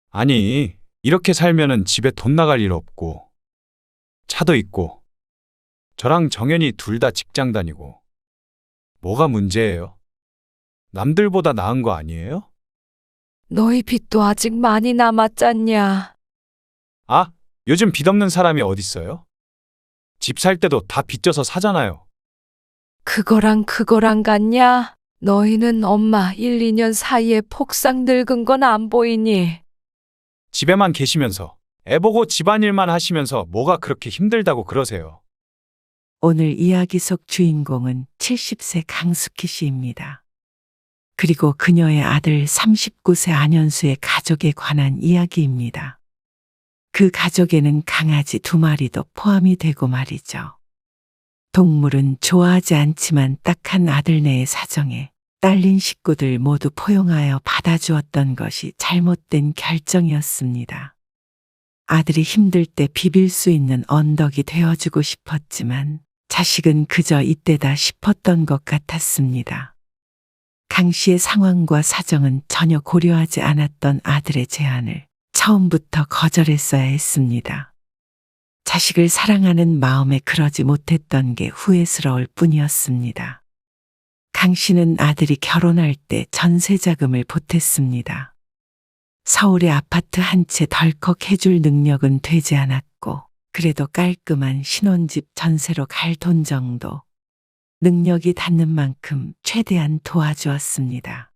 아니, 이렇게 살면은 집에 돈 나갈 일 없고 차도 있고 저랑 정연이 둘 다 직장 다니고 뭐가 문제예요? 남들보다 나은 거 아니에요? 너희 빚도 아직 많이 남았잖냐? 아, 요즘 빚 없는 사람이 어딨어요? 집 살 때도 다 빚져서 사잖아요. 그거랑 같냐? 너희는 엄마 1, 2년 사이에 폭삭 늙은 건 안 보이니? 집에만 계시면서 애 보고 집안일만 하시면서 뭐가 그렇게 힘들다고 그러세요? 오늘 이야기 속 주인공은 70세 강숙희 씨입니다. 그리고 그녀의 아들 39세 안현수의 가족에 관한 이야기입니다. 그 가족에는 강아지 2마리도 포함이 되고 말이죠. 동물은 좋아하지 않지만 딱한 아들네의 사정에 딸린 식구들 모두 포용하여 받아주었던 것이 잘못된 결정이었습니다. 아들이 힘들 때 비빌 수 있는 언덕이 되어주고 싶었지만 자식은 그저 이때다 싶었던 것 같았습니다. 강 씨의 상황과 사정은 전혀 고려하지 않았던 아들의 제안을 처음부터 거절했어야 했습니다. 자식을 사랑하는 마음에 그러지 못했던 게 후회스러울 뿐이었습니다. 강 씨는 아들이 결혼할 때 전세 자금을 보탰습니다. 서울의 아파트 한 채 덜컥 해줄 능력은 되지 않았고 그래도 깔끔한 신혼집 전세로 갈 돈 정도 능력이 닿는 만큼 최대한 도와주었습니다.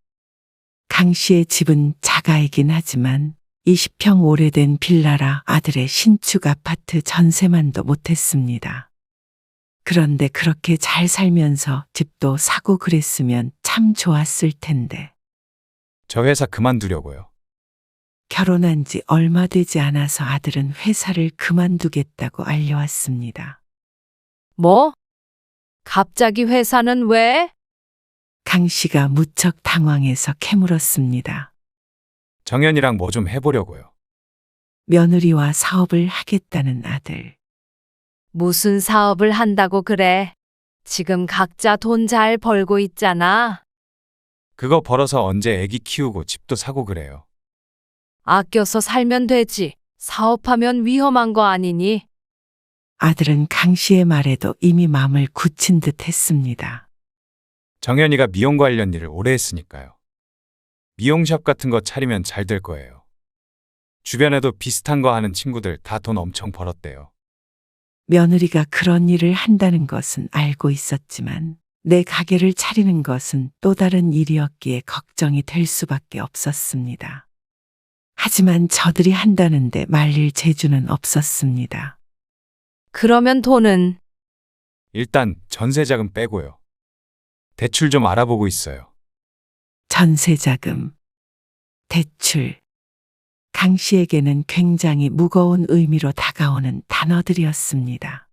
강 씨의 집은 자가이긴 하지만 20평 오래된 빌라라 아들의 신축 아파트 전세만도 못했습니다. 그런데 그렇게 잘 살면서 집도 사고 그랬으면 참 좋았을 텐데 저 회사 그만두려고요. 결혼한 지 얼마 되지 않아서 아들은 회사를 그만두겠다고 알려왔습니다. 뭐? 갑자기 회사는 왜? 강 씨가 무척 당황해서 캐물었습니다. 정연이랑 뭐 좀 해보려고요. 며느리와 사업을 하겠다는 아들. 무슨 사업을 한다고 그래? 지금 각자 돈 잘 벌고 있잖아. 그거 벌어서 언제 애기 키우고 집도 사고 그래요. 아껴서 살면 되지. 사업하면 위험한 거 아니니? 아들은 강 씨의 말에도 이미 마음을 굳힌 듯 했습니다. 정연이가 미용 관련 일을 오래 했으니까요. 미용샵 같은 거 차리면 잘 될 거예요. 주변에도 비슷한 거 하는 친구들 다 돈 엄청 벌었대요. 며느리가 그런 일을 한다는 것은 알고 있었지만 내 가게를 차리는 것은 또 다른 일이었기에 걱정이 될 수밖에 없었습니다. 하지만 저들이 한다는데 말릴 재주는 없었습니다. 그러면 돈은? 일단 전세자금 빼고요. 대출 좀 알아보고 있어요. 전세자금, 대출. 강 씨에게는 굉장히 무거운 의미로 다가오는 단어들이었습니다.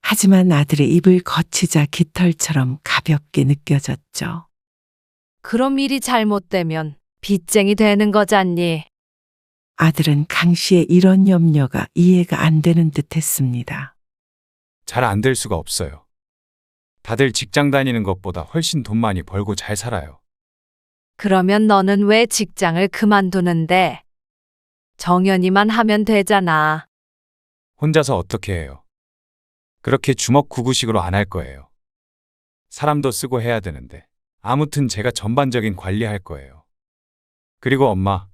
하지만 아들의 입을 거치자 깃털처럼 가볍게 느껴졌죠. 그럼 일이 잘못되면 빚쟁이 되는 거잖니. 아들은 강 씨의 이런 염려가 이해가 안 되는 듯 했습니다. 잘 안 될 수가 없어요. 다들 직장 다니는 것보다 훨씬 돈 많이 벌고 잘 살아요. 그러면 너는 왜 직장을 그만두는데? 정연이만 하면 되잖아. 혼자서 어떻게 해요? 그렇게 주먹구구식으로 안 할 거예요. 사람도 쓰고 해야 되는데. 아무튼 제가 전반적인 관리할 거예요. 그리고 엄마,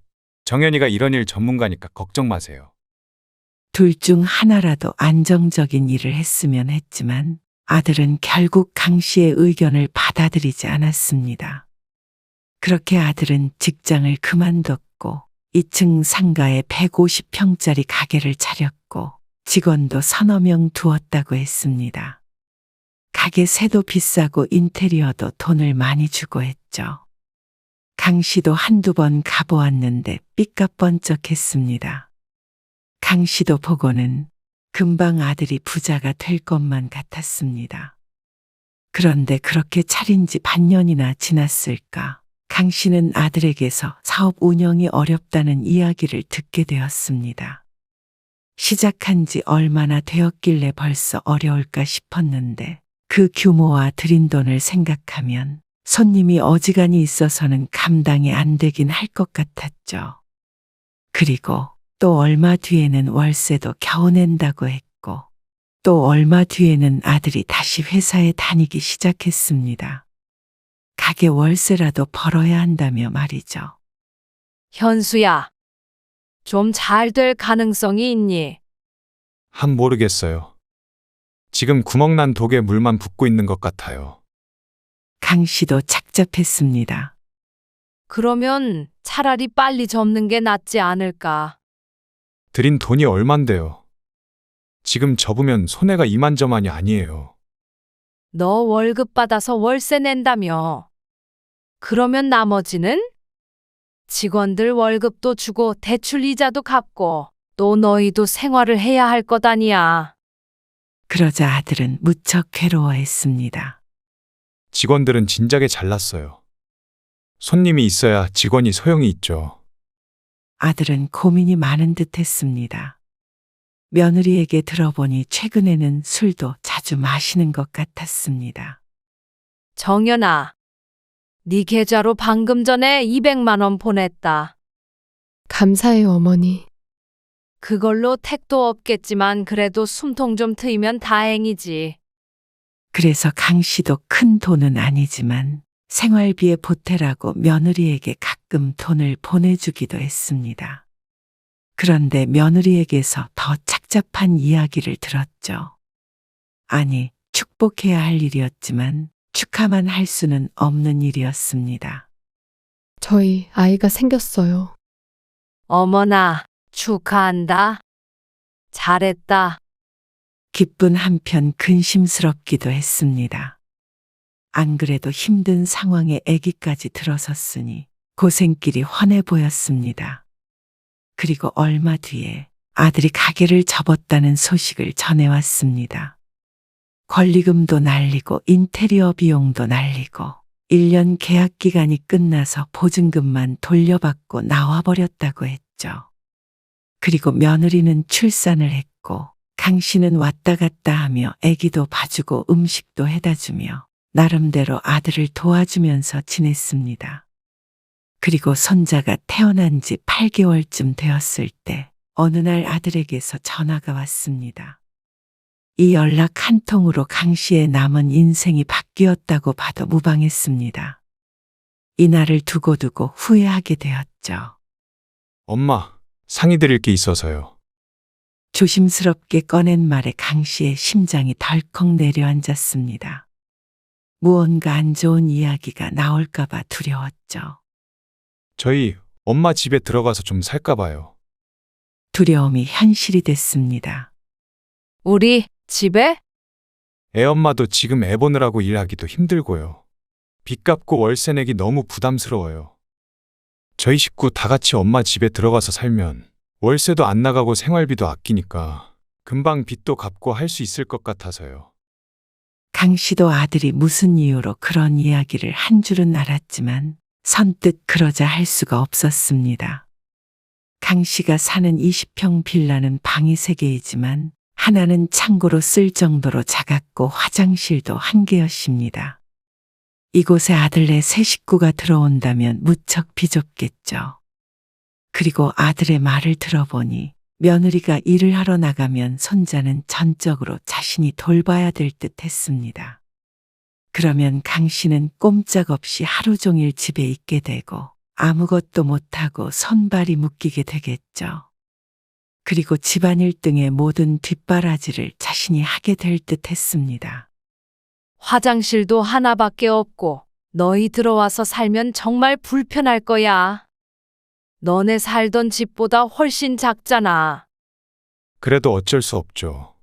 정연이가 이런 일 전문가니까 걱정 마세요. 둘 중 하나라도 안정적인 일을 했으면 했지만 아들은 결국 강 씨의 의견을 받아들이지 않았습니다. 그렇게 아들은 직장을 그만뒀고 2층 상가에 150평짜리 가게를 차렸고 직원도 서너 명 두었다고 했습니다. 가게 세도 비싸고 인테리어도 돈을 많이 주고 했죠. 강 씨도 한두 번 가보았는데 삐까뻔쩍했습니다. 강 씨도 보고는 금방 아들이 부자가 될 것만 같았습니다. 그런데 그렇게 차린 지 반년이나 지났을까? 강 씨는 아들에게서 사업 운영이 어렵다는 이야기를 듣게 되었습니다. 시작한 지 얼마나 되었길래 벌써 어려울까 싶었는데 그 규모와 들인 돈을 생각하면 손님이 어지간히 있어서는 감당이 안 되긴 할 것 같았죠. 그리고 또 얼마 뒤에는 월세도 겨우 낸다고 했고 또 얼마 뒤에는 아들이 다시 회사에 다니기 시작했습니다. 가게 월세라도 벌어야 한다며 말이죠. 현수야, 좀 잘 될 가능성이 있니? 모르겠어요. 지금 구멍난 독에 물만 붓고 있는 것 같아요. 강 씨도 착잡했습니다. 그러면 차라리 빨리 접는 게 낫지 않을까? 들인 돈이 얼만데요. 지금 접으면 손해가 이만저만이 아니에요. 너 월급 받아서 월세 낸다며. 그러면 나머지는? 직원들 월급도 주고 대출 이자도 갚고 또 너희도 생활을 해야 할 것 아니야. 그러자 아들은 무척 괴로워했습니다. 직원들은 진작에 잘났어요. 손님이 있어야 직원이 소용이 있죠. 아들은 고민이 많은 듯 했습니다. 며느리에게 들어보니 최근에는 술도 자주 마시는 것 같았습니다. 정연아, 네 계좌로 방금 전에 200만 원 보냈다. 감사해요, 어머니. 그걸로 택도 없겠지만 그래도 숨통 좀 트이면 다행이지. 그래서 강 씨도 큰 돈은 아니지만 생활비에 보태라고 며느리에게 가끔 돈을 보내주기도 했습니다. 그런데 며느리에게서 더 착잡한 이야기를 들었죠. 아니, 축복해야 할 일이었지만 축하만 할 수는 없는 일이었습니다. 저희 아이가 생겼어요. 어머나, 축하한다. 잘했다. 기쁜 한편 근심스럽기도 했습니다. 안 그래도 힘든 상황에 아기까지 들어섰으니 고생길이 훤해 보였습니다. 그리고 얼마 뒤에 아들이 가게를 접었다는 소식을 전해왔습니다. 권리금도 날리고 인테리어 비용도 날리고 1년 계약 기간이 끝나서 보증금만 돌려받고 나와버렸다고 했죠. 그리고 며느리는 출산을 했고 강 씨는 왔다 갔다 하며 아기도 봐주고 음식도 해다 주며 나름대로 아들을 도와주면서 지냈습니다. 그리고 손자가 태어난 지 8개월쯤 되었을 때 어느 날 아들에게서 전화가 왔습니다. 이 연락 한 통으로 강 씨의 남은 인생이 바뀌었다고 봐도 무방했습니다. 이날을 두고두고 후회하게 되었죠. 엄마, 상의 드릴 게 있어서요. 조심스럽게 꺼낸 말에 강 씨의 심장이 덜컥 내려앉았습니다. 무언가 안 좋은 이야기가 나올까봐 두려웠죠. 저희 엄마 집에 들어가서 좀 살까 봐요. 두려움이 현실이 됐습니다. 우리 집에? 애엄마도 지금 애 보느라고 일하기도 힘들고요. 빚 갚고 월세 내기 너무 부담스러워요. 저희 식구 다 같이 엄마 집에 들어가서 살면 월세도 안 나가고 생활비도 아끼니까 금방 빚도 갚고 할 수 있을 것 같아서요. 강 씨도 아들이 무슨 이유로 그런 이야기를 한 줄은 알았지만 선뜻 그러자 할 수가 없었습니다. 강 씨가 사는 20평 빌라는 방이 3개이지만 하나는 창고로 쓸 정도로 작았고 화장실도 1개였습니다. 이곳에 아들네 세 식구가 들어온다면 무척 비좁겠죠. 그리고 아들의 말을 들어보니 며느리가 일을 하러 나가면 손자는 전적으로 자신이 돌봐야 될 듯 했습니다. 그러면 강 씨는 꼼짝없이 하루 종일 집에 있게 되고 아무것도 못하고 손발이 묶이게 되겠죠. 그리고 집안일 등의 모든 뒷바라지를 자신이 하게 될 듯 했습니다. 화장실도 하나밖에 없고 너희 들어와서 살면 정말 불편할 거야. 너네 살던 집보다 훨씬 작잖아. 그래도 어쩔 수 없죠.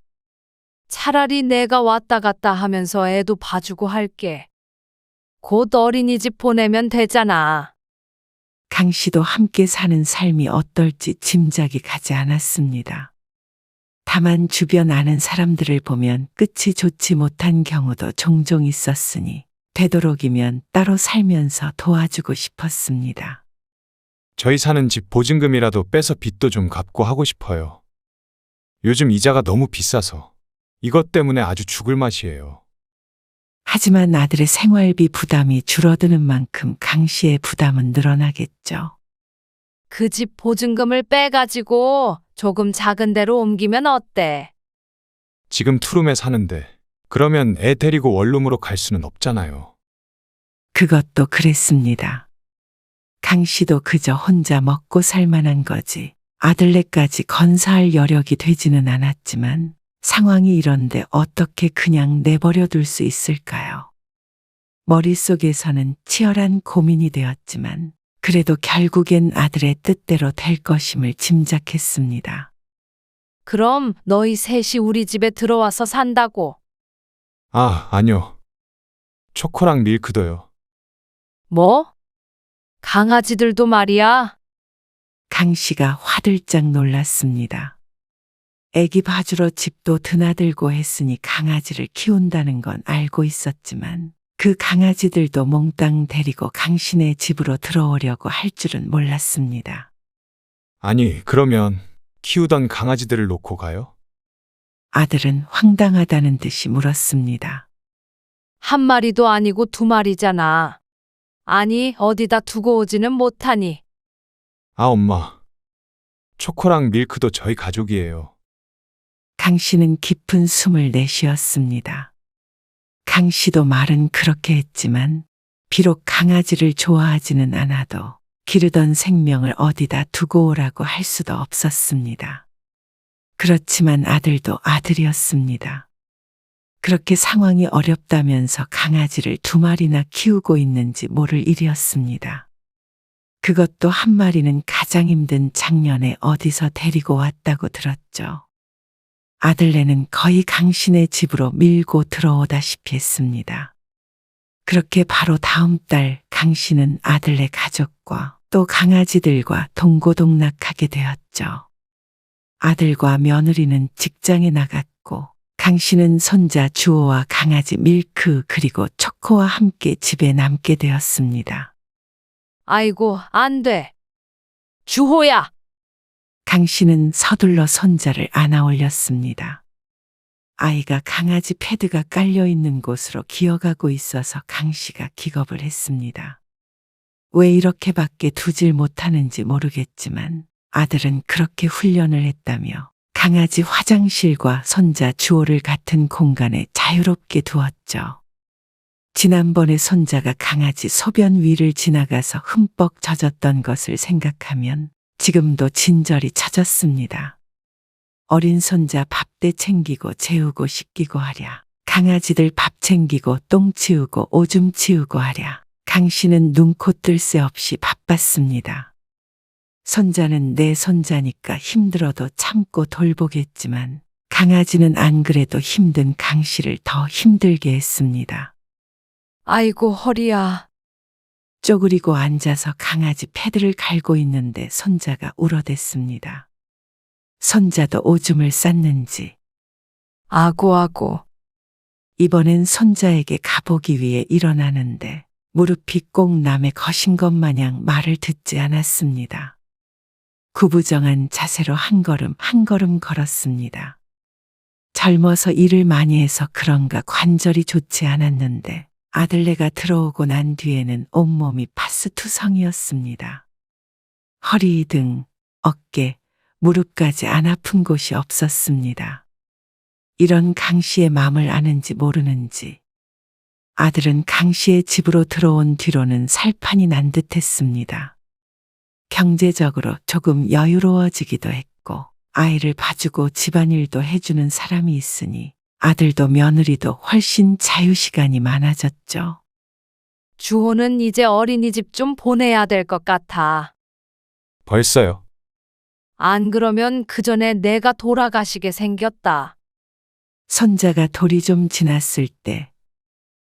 차라리 내가 왔다 갔다 하면서 애도 봐주고 할게. 곧 어린이집 보내면 되잖아. 강 씨도 함께 사는 삶이 어떨지 짐작이 가지 않았습니다. 다만 주변 아는 사람들을 보면 끝이 좋지 못한 경우도 종종 있었으니 되도록이면 따로 살면서 도와주고 싶었습니다. 저희 사는 집 보증금이라도 빼서 빚도 좀 갚고 하고 싶어요. 요즘 이자가 너무 비싸서 이것 때문에 아주 죽을 맛이에요. 하지만 아들의 생활비 부담이 줄어드는 만큼 강 씨의 부담은 늘어나겠죠. 그 집 보증금을 빼가지고 조금 작은 데로 옮기면 어때? 지금 투룸에 사는데 그러면 애 데리고 원룸으로 갈 수는 없잖아요. 그것도 그랬습니다. 강 씨도 그저 혼자 먹고 살 만한 거지 아들네까지 건사할 여력이 되지는 않았지만 상황이 이런데 어떻게 그냥 내버려 둘 수 있을까요? 머릿속에서는 치열한 고민이 되었지만 그래도 결국엔 아들의 뜻대로 될 것임을 짐작했습니다. 그럼 너희 셋이 우리 집에 들어와서 산다고. 아, 아니요. 초코랑 밀크도요. 뭐? 강아지들도 말이야. 강 씨가 화들짝 놀랐습니다. 애기 봐주러 집도 드나들고 했으니 강아지를 키운다는 건 알고 있었지만 그 강아지들도 몽땅 데리고 강신의 집으로 들어오려고 할 줄은 몰랐습니다. 아니, 그러면 키우던 강아지들을 놓고 가요? 아들은 황당하다는 듯이 물었습니다. 한 마리도 아니고 2마리잖아. 아니, 어디다 두고 오지는 못하니. 아, 엄마. 초코랑 밀크도 저희 가족이에요. 강 씨는 깊은 숨을 내쉬었습니다. 강 씨도 말은 그렇게 했지만 비록 강아지를 좋아하지는 않아도 기르던 생명을 어디다 두고 오라고 할 수도 없었습니다. 그렇지만 아들도 아들이었습니다. 그렇게 상황이 어렵다면서 강아지를 2마리나 키우고 있는지 모를 일이었습니다. 그것도 한 마리는 가장 힘든 작년에 어디서 데리고 왔다고 들었죠. 아들네는 거의 강신의 집으로 밀고 들어오다시피 했습니다. 그렇게 바로 다음 달 강신은 아들네 가족과 또 강아지들과 동고동락하게 되었죠. 아들과 며느리는 직장에 나갔고 강신은 손자 주호와 강아지 밀크 그리고 초코와 함께 집에 남게 되었습니다. 아이고, 안 돼. 주호야, 강씨는 서둘러 손자를 안아 올렸습니다. 아이가 강아지 패드가 깔려 있는 곳으로 기어가고 있어서 강씨가 기겁을 했습니다. 왜 이렇게밖에 두질 못하는지 모르겠지만 아들은 그렇게 훈련을 했다며 강아지 화장실과 손자 주호를 같은 공간에 자유롭게 두었죠. 지난번에 손자가 강아지 소변 위를 지나가서 흠뻑 젖었던 것을 생각하면 지금도 진절이 쳐졌습니다. 어린 손자 밥대 챙기고 재우고 씻기고 하랴. 강아지들 밥 챙기고 똥 치우고 오줌 치우고 하랴. 강씨는 눈코 뜰 새 없이 바빴습니다. 손자는 내 손자니까 힘들어도 참고 돌보겠지만 강아지는 안 그래도 힘든 강씨를 더 힘들게 했습니다. 아이고, 허리야. 쪼그리고 앉아서 강아지 패드를 갈고 있는데 손자가 울어댔습니다. 손자도 오줌을 쌌는지 아고. 이번엔 손자에게 가보기 위해 일어나는데 무릎이 꼭 남의 것인 것 마냥 말을 듣지 않았습니다. 구부정한 자세로 한 걸음 걸었습니다. 젊어서 일을 많이 해서 그런가 관절이 좋지 않았는데 아들네가 들어오고 난 뒤에는 온몸이 파스투성이었습니다. 허리, 등, 어깨, 무릎까지 안 아픈 곳이 없었습니다. 이런 강씨의 마음을 아는지 모르는지 아들은 강씨의 집으로 들어온 뒤로는 살판이 난 듯했습니다. 경제적으로 조금 여유로워지기도 했고 아이를 봐주고 집안일도 해주는 사람이 있으니 아들도 며느리도 훨씬 자유시간이 많아졌죠. 주호는 이제 어린이집 좀 보내야 될 것 같아. 벌써요. 안 그러면 그 전에 내가 돌아가시게 생겼다. 손자가 돌이 좀 지났을 때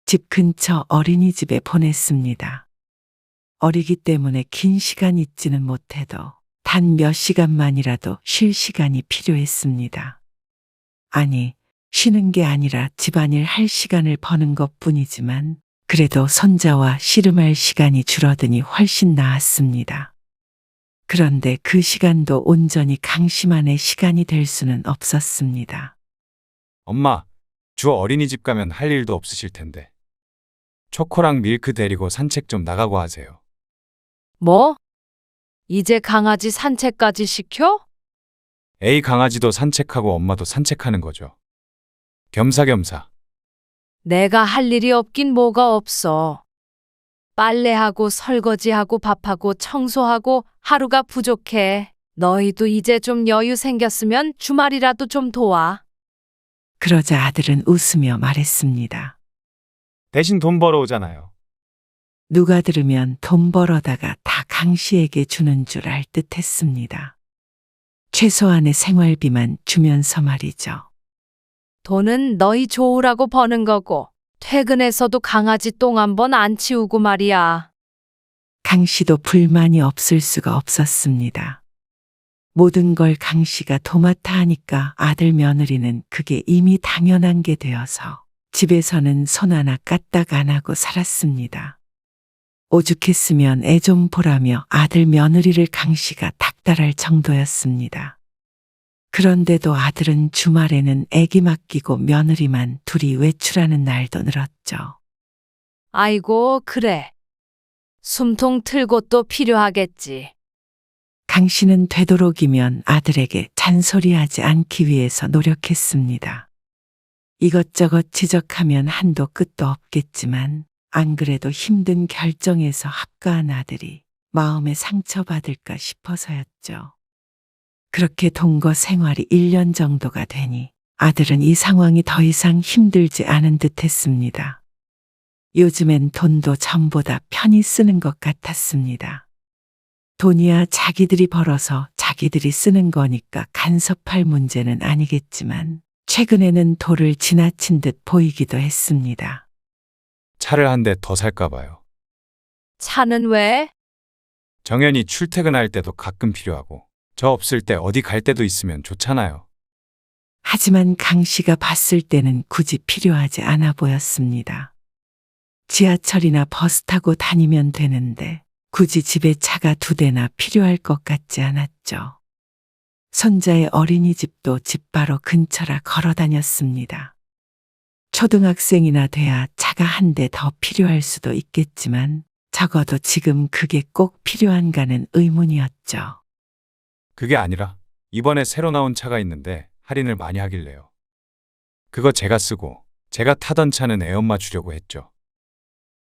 집 근처 어린이집에 보냈습니다. 어리기 때문에 긴 시간 있지는 못해도 단 몇 시간만이라도 쉴 시간이 필요했습니다. 아니, 쉬는 게 아니라 집안일 할 시간을 버는 것뿐이지만 그래도 손자와 씨름할 시간이 줄어드니 훨씬 나았습니다. 그런데 그 시간도 온전히 강씨만의 시간이 될 수는 없었습니다. 엄마, 주 어린이집 가면 할 일도 없으실 텐데. 초코랑 밀크 데리고 산책 좀 나가고 하세요. 뭐? 이제 강아지 산책까지 시켜? A 강아지도 산책하고 엄마도 산책하는 거죠. 겸사겸사. 내가 할 일이 없긴 뭐가 없어. 빨래하고 설거지하고 밥하고 청소하고 하루가 부족해. 너희도 이제 좀 여유 생겼으면 주말이라도 좀 도와. 그러자 아들은 웃으며 말했습니다. 대신 돈 벌어오잖아요. 누가 들으면 돈 벌어다가 다 강씨에게 주는 줄 알 듯 했습니다. 최소한의 생활비만 주면서 말이죠. 돈은 너희 좋으라고 버는 거고 퇴근해서도 강아지 똥 한 번 안 치우고 말이야. 강씨도 불만이 없을 수가 없었습니다. 모든 걸 강씨가 도맡아 하니까 아들 며느리는 그게 이미 당연한 게 되어서 집에서는 손 하나 까딱 안 하고 살았습니다. 오죽했으면 애 좀 보라며 아들 며느리를 강씨가 닥달할 정도였습니다. 그런데도 아들은 주말에는 애기 맡기고 며느리만 둘이 외출하는 날도 늘었죠. 아이고, 그래. 숨통 틀고 또 필요하겠지. 강씨는 되도록이면 아들에게 잔소리하지 않기 위해서 노력했습니다. 이것저것 지적하면 한도 끝도 없겠지만 안 그래도 힘든 결정에서 합가한 아들이 마음에 상처받을까 싶어서였죠. 그렇게 동거 생활이 1년 정도가 되니 아들은 이 상황이 더 이상 힘들지 않은 듯 했습니다. 요즘엔 돈도 전보다 편히 쓰는 것 같았습니다. 돈이야 자기들이 벌어서 자기들이 쓰는 거니까 간섭할 문제는 아니겠지만 최근에는 도를 지나친 듯 보이기도 했습니다. 차를 한 대 더 살까 봐요. 차는 왜? 정연이 출퇴근할 때도 가끔 필요하고 저 없을 때 어디 갈 때도 있으면 좋잖아요. 하지만 강 씨가 봤을 때는 굳이 필요하지 않아 보였습니다. 지하철이나 버스 타고 다니면 되는데 굳이 집에 차가 2대나 필요할 것 같지 않았죠. 손자의 어린이집도 집 바로 근처라 걸어 다녔습니다. 초등학생이나 돼야 차가 1대 더 필요할 수도 있겠지만 적어도 지금 그게 꼭 필요한가는 의문이었죠. 그게 아니라 이번에 새로 나온 차가 있는데 할인을 많이 하길래요. 그거 제가 쓰고 제가 타던 차는 애엄마 주려고 했죠.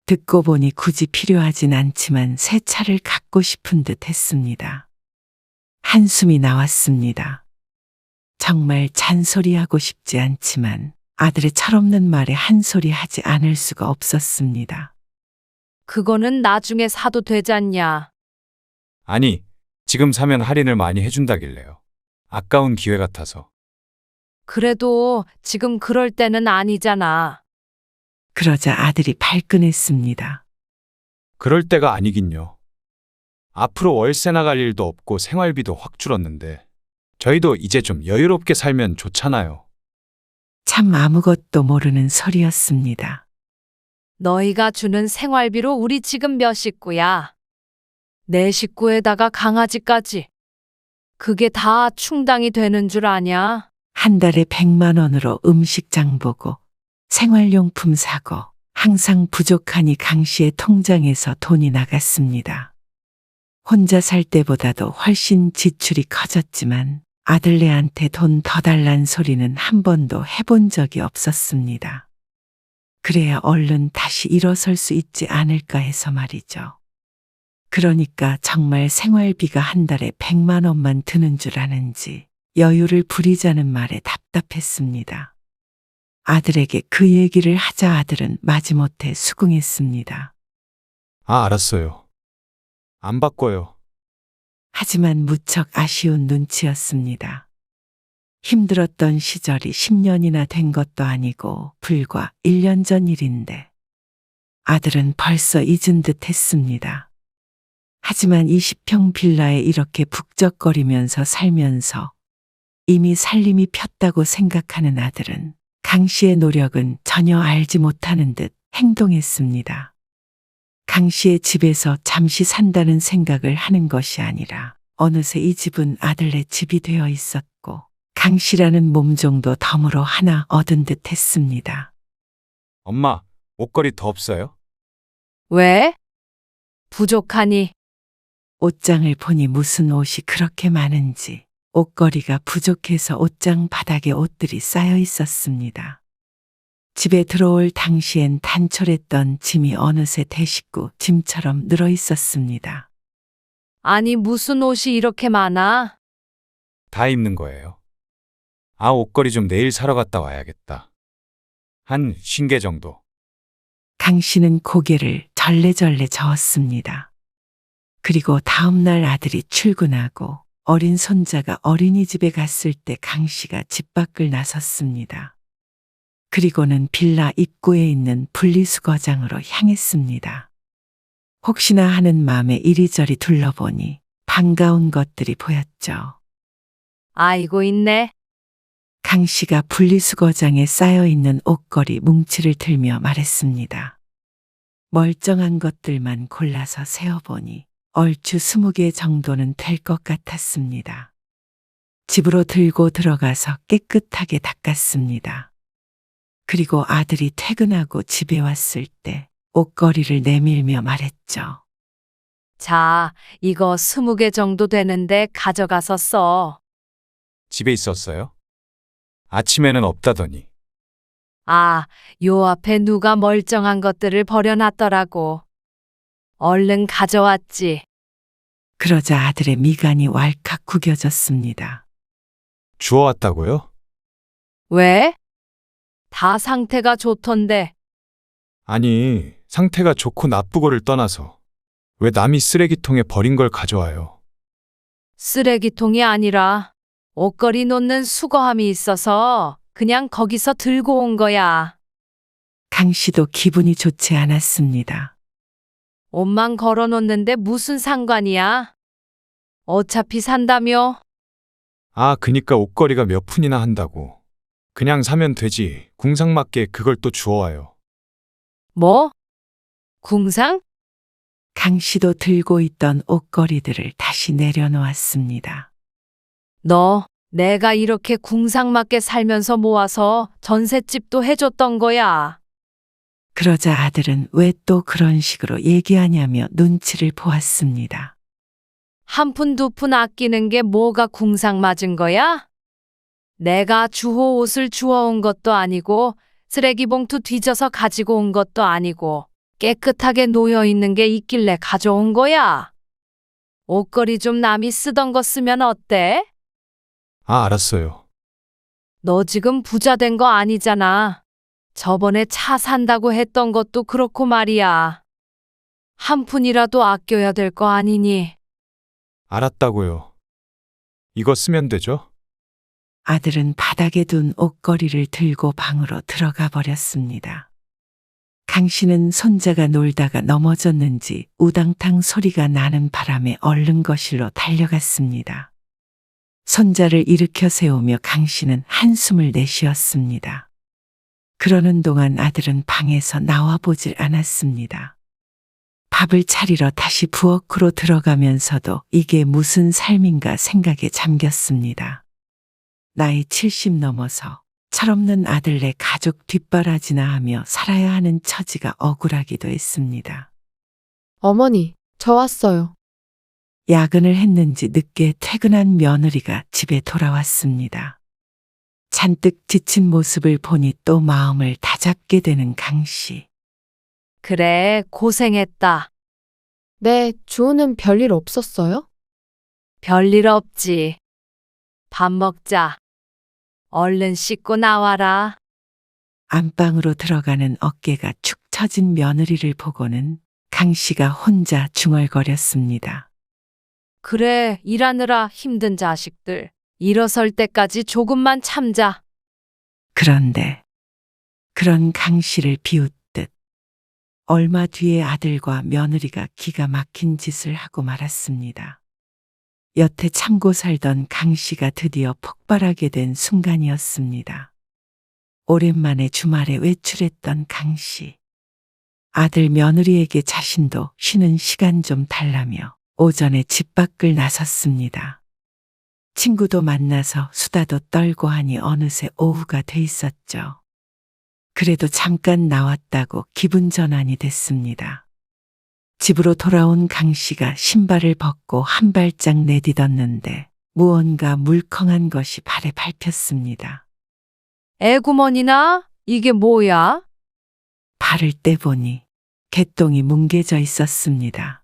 듣고 보니 굳이 필요하진 않지만 새 차를 갖고 싶은 듯 했습니다. 한숨이 나왔습니다. 정말 잔소리하고 싶지 않지만 아들의 철없는 말에 한 소리 하지 않을 수가 없었습니다. 그거는 나중에 사도 되잖냐. 아니, 지금 사면 할인을 많이 해준다길래요. 아까운 기회 같아서. 그래도 지금 그럴 때는 아니잖아. 그러자 아들이 발끈했습니다. 그럴 때가 아니긴요. 앞으로 월세 나갈 일도 없고 생활비도 확 줄었는데 저희도 이제 좀 여유롭게 살면 좋잖아요. 참 아무것도 모르는 소리였습니다. 너희가 주는 생활비로 우리 지금 몇 식구야? 4식구에다가 강아지까지. 그게 다 충당이 되는 줄 아냐? 한 달에 100만 원으로 음식장 보고 생활용품 사고 항상 부족하니 강 씨의 통장에서 돈이 나갔습니다. 혼자 살 때보다도 훨씬 지출이 커졌지만 아들네한테 돈 더 달란 소리는 한 번도 해본 적이 없었습니다. 그래야 얼른 다시 일어설 수 있지 않을까 해서 말이죠. 그러니까 정말 생활비가 한 달에 100만 원만 드는 줄 아는지 여유를 부리자는 말에 답답했습니다. 아들에게 그 얘기를 하자 아들은 마지못해 수긍했습니다. 아, 알았어요. 안 바꿔요. 하지만 무척 아쉬운 눈치였습니다. 힘들었던 시절이 10년이나 된 것도 아니고 불과 1년 전 일인데 아들은 벌써 잊은 듯 했습니다. 하지만 20평 빌라에 이렇게 북적거리면서 살면서 이미 살림이 폈다고 생각하는 아들은 강 씨의 노력은 전혀 알지 못하는 듯 행동했습니다. 강 씨의 집에서 잠시 산다는 생각을 하는 것이 아니라 어느새 이 집은 아들네 집이 되어 있었고 강 씨라는 몸종도 덤으로 하나 얻은 듯 했습니다. 엄마, 옷걸이 더 없어요? 왜? 부족하니? 옷장을 보니 무슨 옷이 그렇게 많은지 옷걸이가 부족해서 옷장 바닥에 옷들이 쌓여 있었습니다. 집에 들어올 당시엔 단촐했던 짐이 어느새 대식구 짐처럼 늘어 있었습니다. 아니, 무슨 옷이 이렇게 많아? 다 입는 거예요. 아, 옷걸이 좀 내일 사러 갔다 와야겠다. 한 50개 정도. 강 씨는 고개를 절레절레 저었습니다. 그리고 다음 날 아들이 출근하고 어린 손자가 어린이집에 갔을 때 강 씨가 집 밖을 나섰습니다. 그리고는 빌라 입구에 있는 분리수거장으로 향했습니다. 혹시나 하는 마음에 이리저리 둘러보니 반가운 것들이 보였죠. 아이고, 있네. 강 씨가 분리수거장에 쌓여있는 옷걸이 뭉치를 들며 말했습니다. 멀쩡한 것들만 골라서 세어보니 얼추 20개 정도는 될 것 같았습니다. 집으로 들고 들어가서 깨끗하게 닦았습니다. 그리고 아들이 퇴근하고 집에 왔을 때 옷걸이를 내밀며 말했죠. 자, 이거 20개 정도 되는데 가져가서 써. 집에 있었어요? 아침에는 없다더니. 아, 요 앞에 누가 멀쩡한 것들을 버려놨더라고. 얼른 가져왔지. 그러자 아들의 미간이 왈칵 구겨졌습니다. 주워왔다고요? 왜? 다 상태가 좋던데. 아니, 상태가 좋고 나쁘고를 떠나서 왜 남이 쓰레기통에 버린 걸 가져와요? 쓰레기통이 아니라 옷걸이 놓는 수거함이 있어서 그냥 거기서 들고 온 거야. 강 씨도 기분이 좋지 않았습니다. 옷만 걸어 놓는데 무슨 상관이야? 어차피 산다며? 아, 그니까 옷걸이가 몇 푼이나 한다고. 그냥 사면 되지. 궁상 맞게 그걸 또 주워와요. 뭐? 궁상? 강 씨도 들고 있던 옷걸이들을 다시 내려놓았습니다. 너, 내가 이렇게 궁상 맞게 살면서 모아서 전셋집도 해줬던 거야. 그러자 아들은 왜 또 그런 식으로 얘기하냐며 눈치를 보았습니다. 한 푼 두 푼 아끼는 게 뭐가 궁상 맞은 거야? 내가 주호 옷을 주워온 것도 아니고 쓰레기 봉투 뒤져서 가지고 온 것도 아니고 깨끗하게 놓여 있는 게 있길래 가져온 거야. 옷걸이 좀 남이 쓰던 거 쓰면 어때? 아, 알았어요. 너 지금 부자 된 거 아니잖아. 저번에 차 산다고 했던 것도 그렇고 말이야. 한 푼이라도 아껴야 될 거 아니니? 알았다고요. 이거 쓰면 되죠? 아들은 바닥에 둔 옷걸이를 들고 방으로 들어가 버렸습니다. 강 씨는 손자가 놀다가 넘어졌는지 우당탕 소리가 나는 바람에 얼른 거실로 달려갔습니다. 손자를 일으켜 세우며 강 씨는 한숨을 내쉬었습니다. 그러는 동안 아들은 방에서 나와 보질 않았습니다. 밥을 차리러 다시 부엌으로 들어가면서도 이게 무슨 삶인가 생각에 잠겼습니다. 나이 70 넘어서 철없는 아들네 가족 뒷바라지나 하며 살아야 하는 처지가 억울하기도 했습니다. 어머니, 저 왔어요. 야근을 했는지 늦게 퇴근한 며느리가 집에 돌아왔습니다. 잔뜩 지친 모습을 보니 또 마음을 다잡게 되는 강 씨. 그래, 고생했다. 네, 주호는 별일 없었어요? 별일 없지. 밥 먹자. 얼른 씻고 나와라. 안방으로 들어가는 어깨가 축 처진 며느리를 보고는 강 씨가 혼자 중얼거렸습니다. 그래, 일하느라 힘든 자식들. 일어설 때까지 조금만 참자. 그런데 그런 강 씨를 비웃듯 얼마 뒤에 아들과 며느리가 기가 막힌 짓을 하고 말았습니다. 여태 참고 살던 강 씨가 드디어 폭발하게 된 순간이었습니다. 오랜만에 주말에 외출했던 강 씨. 아들 며느리에게 자신도 쉬는 시간 좀 달라며 오전에 집 밖을 나섰습니다. 친구도 만나서 수다도 떨고 하니 어느새 오후가 돼 있었죠. 그래도 잠깐 나왔다고 기분 전환이 됐습니다. 집으로 돌아온 강 씨가 신발을 벗고 한 발짝 내딛었는데 무언가 물컹한 것이 발에 밟혔습니다. 애구머니나? 이게 뭐야? 발을 떼보니 개똥이 뭉개져 있었습니다.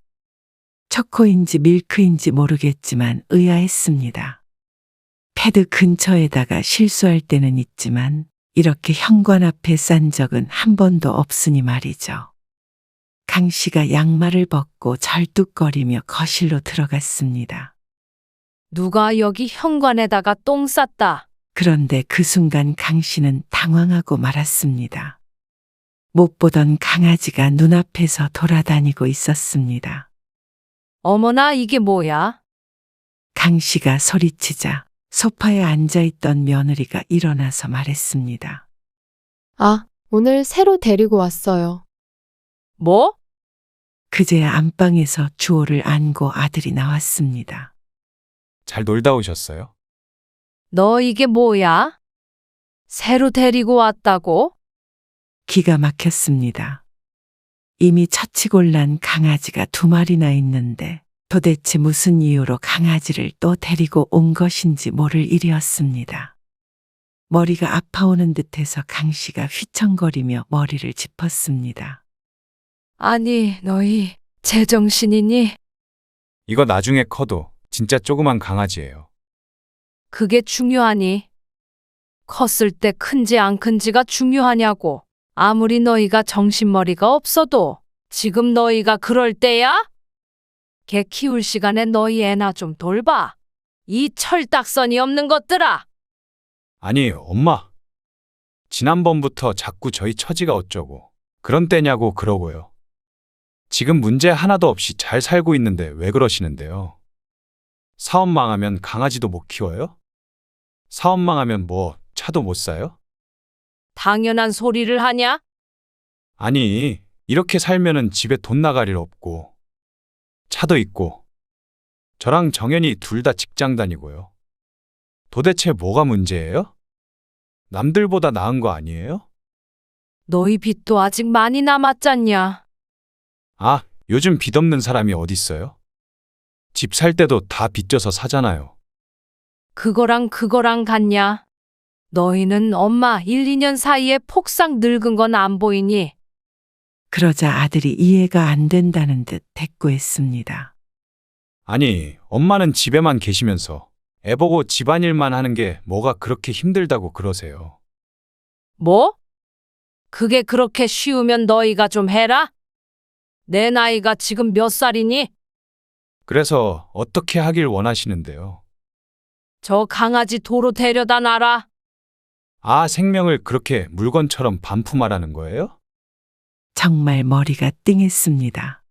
초코인지 밀크인지 모르겠지만 의아했습니다. 패드 근처에다가 실수할 때는 있지만 이렇게 현관 앞에 싼 적은 한 번도 없으니 말이죠. 강 씨가 양말을 벗고 절뚝거리며 거실로 들어갔습니다. 누가 여기 현관에다가 똥 쌌다. 그런데 그 순간 강 씨는 당황하고 말았습니다. 못 보던 강아지가 눈앞에서 돌아다니고 있었습니다. 어머나, 이게 뭐야? 강 씨가 소리치자 소파에 앉아있던 며느리가 일어나서 말했습니다. 아, 오늘 새로 데리고 왔어요. 뭐? 그제야 안방에서 주호를 안고 아들이 나왔습니다. 잘 놀다 오셨어요? 너 이게 뭐야? 새로 데리고 왔다고? 기가 막혔습니다. 이미 처치곤란 강아지가 2마리나 있는데 도대체 무슨 이유로 강아지를 또 데리고 온 것인지 모를 일이었습니다. 머리가 아파오는 듯해서 강 씨가 휘청거리며 머리를 짚었습니다. 아니, 너희 제정신이니? 이거 나중에 커도 진짜 조그만 강아지예요. 그게 중요하니? 컸을 때 큰지 안 큰지가 중요하냐고. 아무리 너희가 정신머리가 없어도 지금 너희가 그럴 때야? 개 키울 시간에 너희 애나 좀 돌봐. 이 철딱선이 없는 것들아. 아니, 엄마. 지난번부터 자꾸 저희 처지가 어쩌고 그런 때냐고 그러고요. 지금 문제 하나도 없이 잘 살고 있는데 왜 그러시는데요? 사업 망하면 강아지도 못 키워요? 사업 망하면 뭐 차도 못 사요? 당연한 소리를 하냐? 아니, 이렇게 살면은 집에 돈 나갈 일 없고 차도 있고 저랑 정연이 둘 다 직장 다니고요. 도대체 뭐가 문제예요? 남들보다 나은 거 아니에요? 너희 빚도 아직 많이 남았잖냐. 아, 요즘 빚 없는 사람이 어딨어요? 집 살 때도 다 빚져서 사잖아요. 그거랑 같냐? 너희는 엄마 1, 2년 사이에 폭삭 늙은 건 안 보이니? 그러자 아들이 이해가 안 된다는 듯 대꾸했습니다. 아니, 엄마는 집에만 계시면서 애 보고 집안일만 하는 게 뭐가 그렇게 힘들다고 그러세요. 뭐? 그게 그렇게 쉬우면 너희가 좀 해라? 내 나이가 지금 몇 살이니? 그래서 어떻게 하길 원하시는데요? 저 강아지 도로 데려다 놔라. 아, 생명을 그렇게 물건처럼 반품하라는 거예요? 정말 머리가 띵했습니다.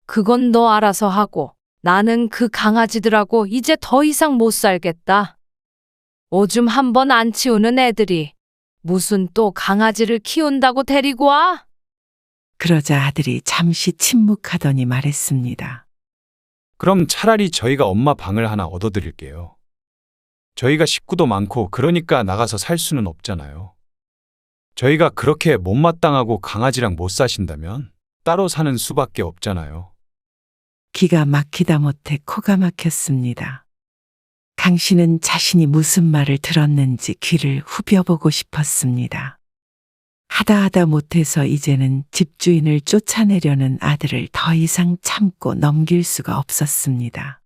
그건 너 알아서 하고 나는 그 강아지들하고 이제 더 이상 못 살겠다. 오줌 한 번 안 치우는 애들이 무슨 또 강아지를 키운다고 데리고 와? 그러자 아들이 잠시 침묵하더니 말했습니다. 그럼 차라리 저희가 엄마 방을 하나 얻어드릴게요. 저희가 식구도 많고 그러니까 나가서 살 수는 없잖아요. 저희가 그렇게 못마땅하고 강아지랑 못 사신다면 따로 사는 수밖에 없잖아요. 기가 막히다 못해 코가 막혔습니다. 강 씨는 자신이 무슨 말을 들었는지 귀를 후벼보고 싶었습니다. 하다 못해서 이제는 집주인을 쫓아내려는 아들을 더 이상 참고 넘길 수가 없었습니다.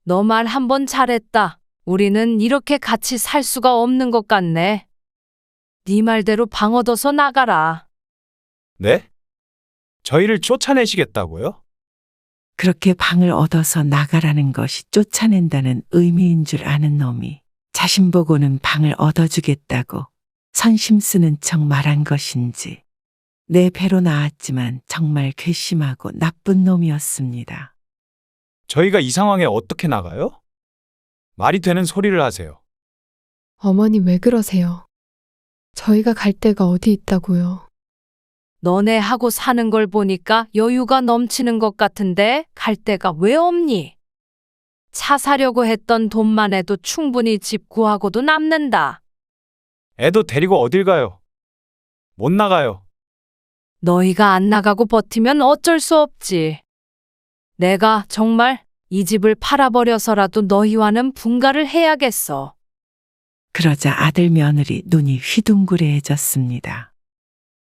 너 말 한 번 잘했다. 우리는 이렇게 같이 살 수가 없는 것 같네. 네 말대로 방 얻어서 나가라. 네? 저희를 쫓아내시겠다고요? 그렇게 방을 얻어서 나가라는 것이 쫓아낸다는 의미인 줄 아는 놈이 자신 보고는 방을 얻어주겠다고 선심 쓰는 척 말한 것인지 내 배로 나왔지만 정말 괘씸하고 나쁜 놈이었습니다. 저희가 이 상황에 어떻게 나가요? 말이 되는 소리를 하세요. 어머니 왜 그러세요? 저희가 갈 데가 어디 있다고요? 너네하고 사는 걸 보니까 여유가 넘치는 것 같은데 갈 데가 왜 없니? 차 사려고 했던 돈만 해도 충분히 집 구하고도 남는다. 애도 데리고 어딜 가요? 못 나가요. 너희가 안 나가고 버티면 어쩔 수 없지. 내가 정말 이 집을 팔아버려서라도 너희와는 분가를 해야겠어. 그러자 아들 며느리 눈이 휘둥그레해졌습니다.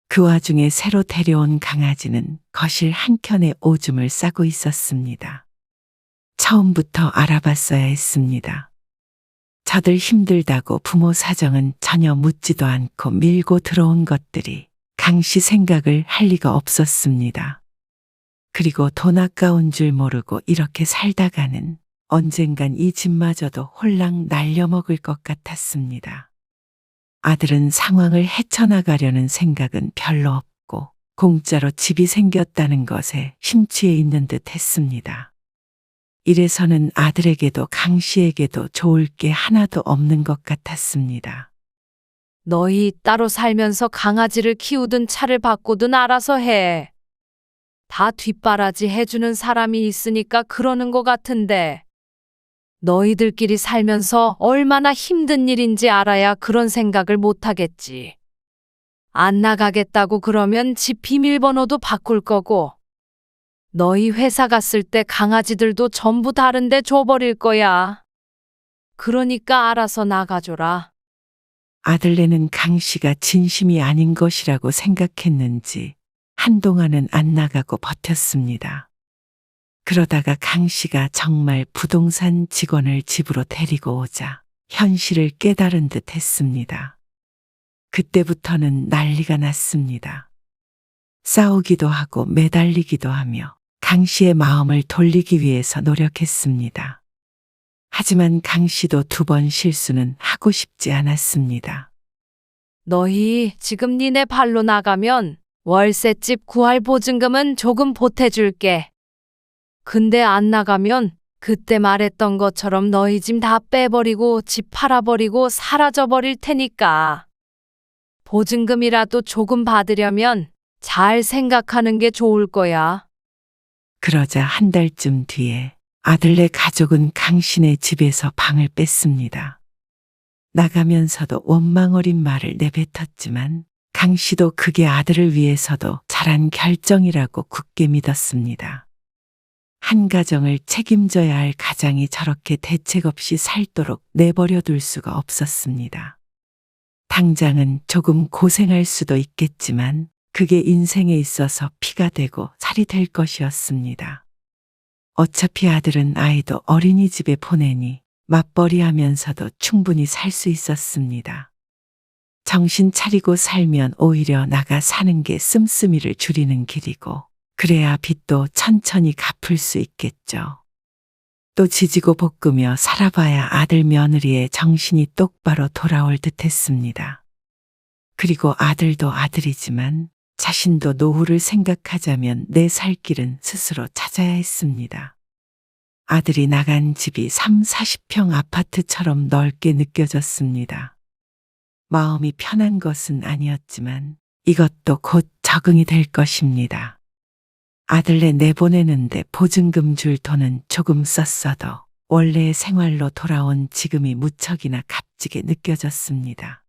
그 와중에 새로 데려온 강아지는 거실 한켠에 오줌을 싸고 있었습니다. 처음부터 알아봤어야 했습니다. 저들 힘들다고 부모 사정은 전혀 묻지도 않고 밀고 들어온 것들이 강씨 생각을 할 리가 없었습니다. 그리고 돈 아까운 줄 모르고 이렇게 살다가는 언젠간 이 집마저도 홀랑 날려먹을 것 같았습니다. 아들은 상황을 헤쳐나가려는 생각은 별로 없고 공짜로 집이 생겼다는 것에 심취해 있는 듯 했습니다. 이래서는 아들에게도 강 씨에게도 좋을 게 하나도 없는 것 같았습니다. 너희 따로 살면서 강아지를 키우든 차를 바꾸든 알아서 해. 다 뒷바라지 해주는 사람이 있으니까 그러는 것 같은데. 너희들끼리 살면서 얼마나 힘든 일인지 알아야 그런 생각을 못하겠지. 안 나가겠다고 그러면 집 비밀번호도 바꿀 거고, 너희 회사 갔을 때 강아지들도 전부 다른 데 줘버릴 거야. 그러니까 알아서 나가줘라. 아들네는 강 씨가 진심이 아닌 것이라고 생각했는지 한동안은 안 나가고 버텼습니다. 그러다가 강 씨가 정말 부동산 직원을 집으로 데리고 오자 현실을 깨달은 듯 했습니다. 그때부터는 난리가 났습니다. 싸우기도 하고 매달리기도 하며 강 씨의 마음을 돌리기 위해서 노력했습니다. 하지만 강 씨도 2번 실수는 하고 싶지 않았습니다. 너희 지금 니네 발로 나가면 월세집 구할 보증금은 조금 보태줄게. 근데 안 나가면 그때 말했던 것처럼 너희 짐 다 빼버리고 집 팔아버리고 사라져버릴 테니까. 보증금이라도 조금 받으려면 잘 생각하는 게 좋을 거야. 그러자 한 달쯤 뒤에 아들네 가족은 강 씨네 집에서 방을 뺐습니다. 나가면서도 원망 어린 말을 내뱉었지만 강 씨도 그게 아들을 위해서도 잘한 결정이라고 굳게 믿었습니다. 한 가정을 책임져야 할 가장이 저렇게 대책 없이 살도록 내버려 둘 수가 없었습니다. 당장은 조금 고생할 수도 있겠지만 그게 인생에 있어서 피가 되고 살이 될 것이었습니다. 어차피 아들은 아이도 어린이집에 보내니 맞벌이 하면서도 충분히 살 수 있었습니다. 정신 차리고 살면 오히려 나가 사는 게 씀씀이를 줄이는 길이고 그래야 빚도 천천히 갚을 수 있겠죠. 또 지지고 볶으며 살아봐야 아들 며느리의 정신이 똑바로 돌아올 듯 했습니다. 그리고 아들도 아들이지만 자신도 노후를 생각하자면 내 살 길은 스스로 찾아야 했습니다. 아들이 나간 집이 30-40평 아파트처럼 넓게 느껴졌습니다. 마음이 편한 것은 아니었지만 이것도 곧 적응이 될 것입니다. 아들네 내보내는데 보증금 줄 돈은 조금 썼어도 원래의 생활로 돌아온 지금이 무척이나 값지게 느껴졌습니다.